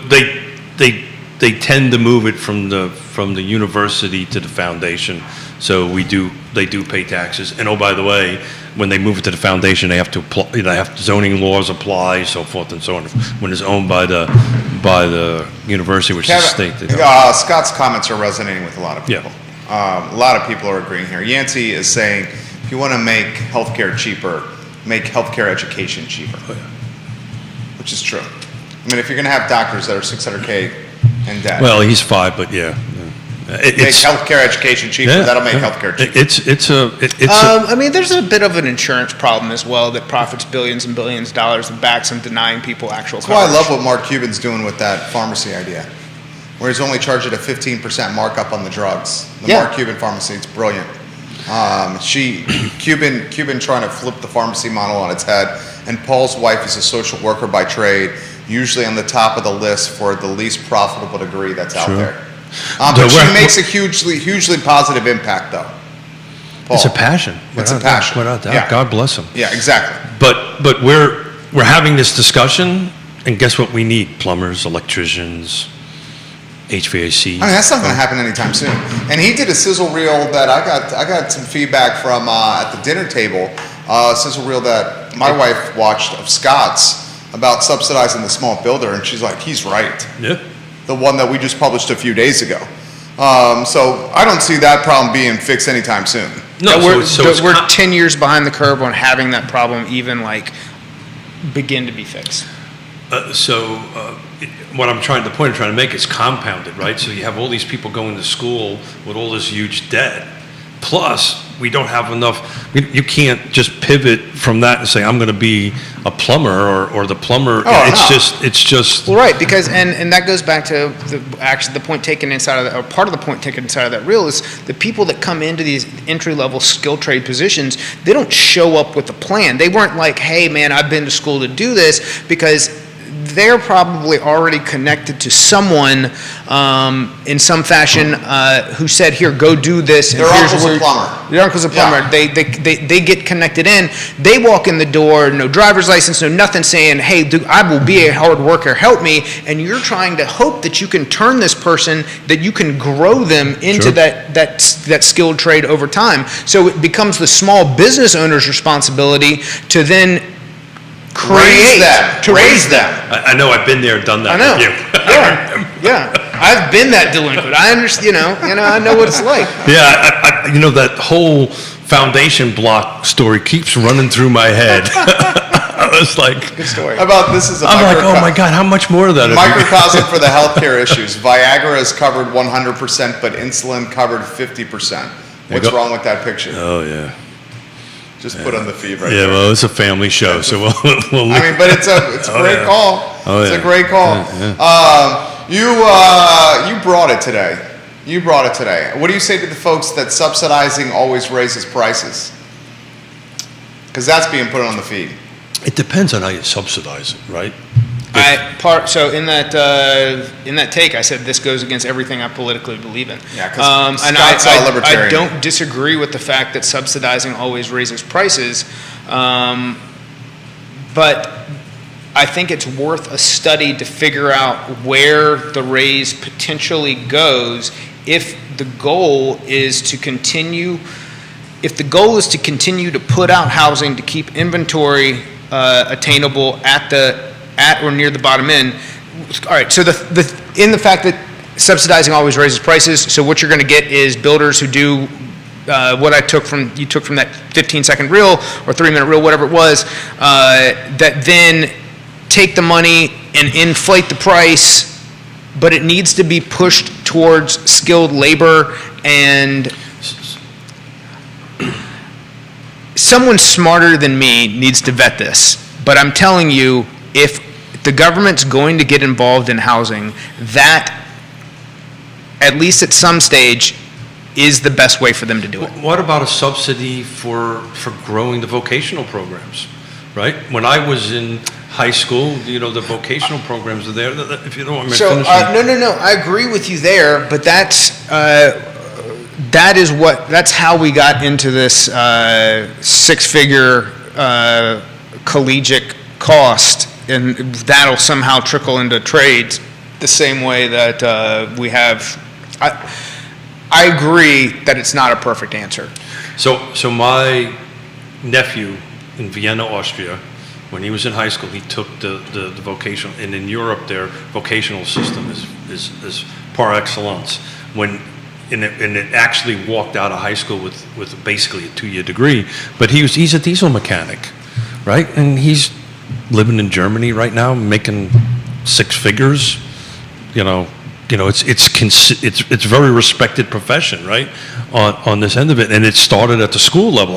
they tend to move it from the university to the foundation. So they do pay taxes. And oh, by the way, when they move it to the foundation, they have to apply, they have zoning laws apply, so forth and so on. When it's owned by the university, which is the state. they don't. Scott's comments are resonating with a lot of people. A lot of people are agreeing here. Yancey is saying, if you want to make healthcare cheaper, make healthcare education cheaper. Oh, yeah. Which is true. I mean, if you're going to have doctors that are $600K in debt, Well, he's 5, but yeah. make It's healthcare education cheaper. yeah, That'll make yeah. healthcare cheaper. It's a I mean, there's a bit of an insurance problem as well that profits billions and billions of dollars and backs them denying people actual That's why I coverage. love what Mark Cuban's doing with that pharmacy idea, where he's only charging a 15% markup on the drugs. The Yeah. Mark Cuban pharmacy, it's brilliant. Cuban trying to flip the pharmacy model on its head, and Paul's wife is a social worker by trade, usually on the top of the list for the least profitable degree that's out Sure. there. So But she we're- makes a hugely positive impact, though. Paul. It's a passion. It's a Without doubt, passion. Without doubt. Yeah. God bless him. Yeah, exactly. But we're having this discussion, and guess what we need? Plumbers, electricians, HVAC. I mean, that's not going to happen anytime soon. And he did a sizzle reel that I got some feedback from at the dinner table. Sizzle reel that my wife watched of Scott's about subsidizing the small builder, and she's like, he's right. Yeah. The one that we just published a few days ago. So I don't see that problem being fixed anytime soon. No, That so we're 10 years behind the curve on having that problem even begin to be fixed. What I'm trying to make is compounded, right? So you have all these people going to school with all this huge debt. Plus, we don't have enough. You can't just pivot from that and say, I'm going to be a plumber or the plumber. Oh, It's just. Well, right, because and that goes back to the point taken inside of that, or part of the point taken inside of that reel is the people that come into these entry level skill trade positions, they don't show up with a plan. They weren't like, hey man, I've been to school to do this, because they're probably already connected to someone in some fashion who said, here, go do this. And Their here's uncle's a where- plumber. Their uncle's a plumber. Yeah. They get connected in. They walk in the door, no driver's license, no nothing, saying, hey, dude, I will be a hard worker, help me. And you're trying to hope that you can turn this person, that you can grow them into Sure. that skilled trade over time. So it becomes the small business owner's responsibility to then create, Raise them. I know I've been there, done that I know. with you. Yeah. I've been that delinquent. I understand. I know what it's like. Yeah, that whole foundation block story keeps running through my head. I was like, Good story. How about this is a I'm like, oh my God, how much more of that? have you- microcosm for the healthcare issues. Viagra is covered 100%, but insulin covered 50%. What's go. wrong with that picture? Oh yeah. Just put on the feed right Yeah, there. well, it's a family show, so we'll I mean, but it's a Oh, great yeah. call. Oh, It's yeah. a great call. You brought it today. What do you say to the folks that subsidizing always raises prices? Because that's being put on the feed. It depends on how you subsidize it, right? So in that take, I said this goes against everything I politically believe in. Yeah, 'cause and Scott's a I libertarian. don't disagree with the fact that subsidizing always raises prices, but I think it's worth a study to figure out where the raise potentially goes if the goal is to continue. If the goal is to continue to put out housing to keep inventory attainable at or near the bottom end. All right, so in the fact that subsidizing always raises prices, so what you're going to get is builders who do what you took from that 15-second reel or 3-minute reel, whatever it was, that then take the money and inflate the price, but it needs to be pushed towards skilled labor, and someone smarter than me needs to vet this. But I'm telling you, if the government's going to get involved in housing, that, at least at some stage, is the best way for them to do it. What about a subsidy for growing the vocational programs, right? When I was in high school, the vocational programs are there. If you don't want me to finish. No. I agree with you there, but that's how we got into this 6-figure collegiate cost, and that'll somehow trickle into trades the same way that we have. I agree that it's not a perfect answer. So my nephew in Vienna, Austria, when he was in high school, he took the vocational, and in Europe their vocational system is par excellence. And it actually walked out of high school with basically a 2-year degree, but he's a diesel mechanic, right? And he's living in Germany right now, making 6 figures. It's very respected profession, right? On this end of it, and it started at the school level.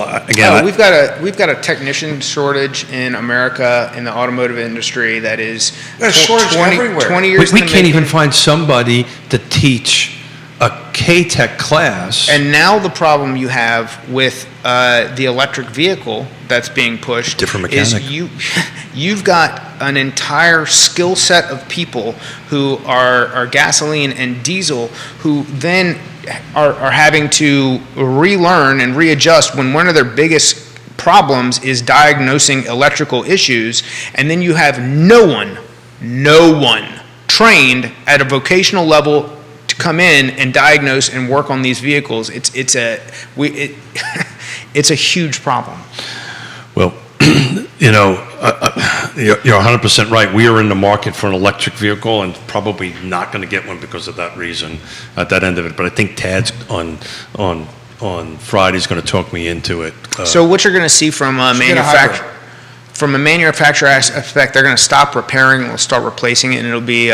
We've got a technician shortage in America in the automotive industry that is shortage everywhere. 20 years. We can't even find somebody to teach a K-Tech class. And now the problem you have with the electric vehicle that's being pushed Different is mechanic. you've got an entire skill set of people who are gasoline and diesel, who then are having to relearn and readjust when one of their biggest problems is diagnosing electrical issues, and then you have no one trained at a vocational level to come in and diagnose and work on these vehicles. It's a huge problem. Well, you're 100% right. We are in the market for an electric vehicle and probably not going to get one because of that reason at that end of it. But I think Tad's on Friday is going to talk me into it. So what you're going to see from a manufacturer aspect, they're going to stop repairing, they'll start replacing it, and it'll be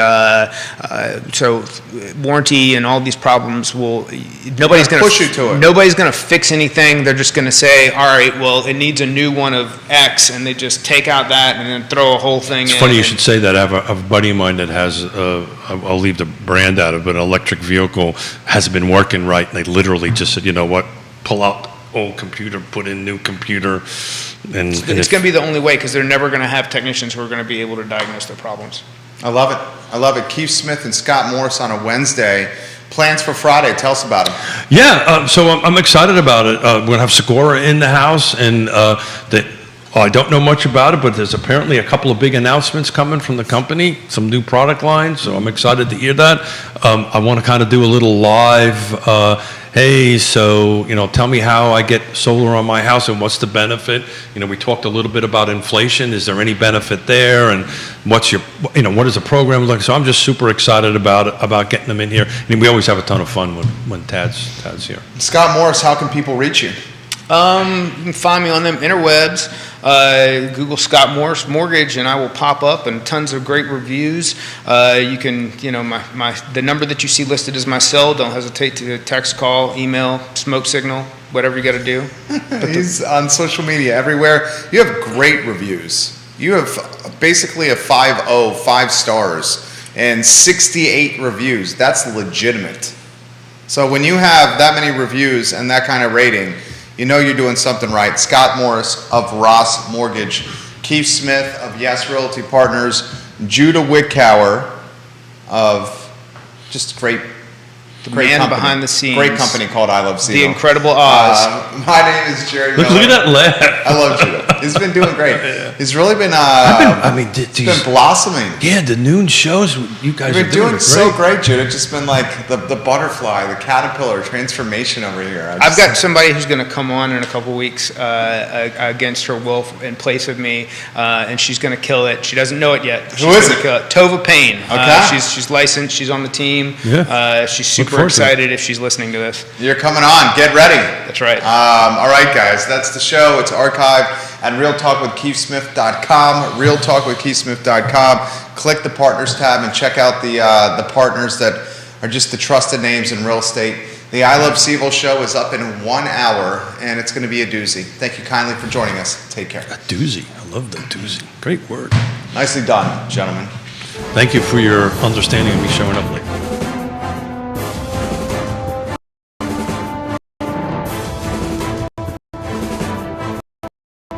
so warranty and all these problems nobody's going to push you to it. Nobody's going to fix anything. They're just going to say, all right, well, it needs a new one of X, and they just take out that and then throw a whole thing in. It's funny you should say that. I have a buddy of mine that has I'll leave the brand out of it, but an electric vehicle hasn't been working right, and they literally just said, you know what, pull out old computer, put in new computer. And it's going to be the only way, because they're never going to have technicians who are going to be able to diagnose their problems. I love it. Keith Smith and Scott Morris on a Wednesday. Plans for Friday. Tell us about them. Yeah, so I'm excited about it. We're going to have Segura in the house, and I don't know much about it, but there's apparently a couple of big announcements coming from the company, some new product lines, so I'm excited to hear that. I want to kind of do a little live, hey, so, tell me how I get solar on my house and what's the benefit. We talked a little bit about inflation. Is there any benefit there? And what is the program like? So I'm just super excited about getting them in here. And we always have a ton of fun when Tad's here. Scott Morris, how can people reach you? You can find me on them interwebs. Google Scott Morris Mortgage, and I will pop up, and tons of great reviews. You can, the number that you see listed is my cell. Don't hesitate to text, call, email, smoke signal, whatever you got to do. He's on social media everywhere. You have great reviews. You have basically a 5.0, 5 stars, and 68 reviews. That's legitimate. So when you have that many reviews and that kind of rating, you're doing something right. Scott Morris of Ross Mortgage, Keith Smith of Yes Realty Partners, Judah Wickower of just great man company. Behind the scenes. Great company called I Love Cito. The Incredible Oz. My name is Jerry Miller. Look at that laugh. I love Judah. He's been doing great. He's really been, he's been blossoming. Yeah, the noon shows, you guys You've are been doing so great, Judah. Just been like the butterfly, the caterpillar transformation over here. I've got somebody who's going to come on in a couple weeks against her will in place of me, and she's going to kill it. She doesn't know it yet. Who is it? Tova Payne. Okay. She's licensed. She's on the team. Yeah. She's super super excited if she's listening to this. You're coming on. Get ready. That's right. All right, guys. That's the show. It's archived at realtalkwithkeithsmith.com. Realtalkwithkeithsmith.com. Click the partners tab and check out the partners that are just the trusted names in real estate. The I Love Seville show is up in 1 hour, and it's going to be a doozy. Thank you kindly for joining us. Take care. A doozy. I love the doozy. Great word. Nicely done, gentlemen. Thank you for your understanding of me showing up late.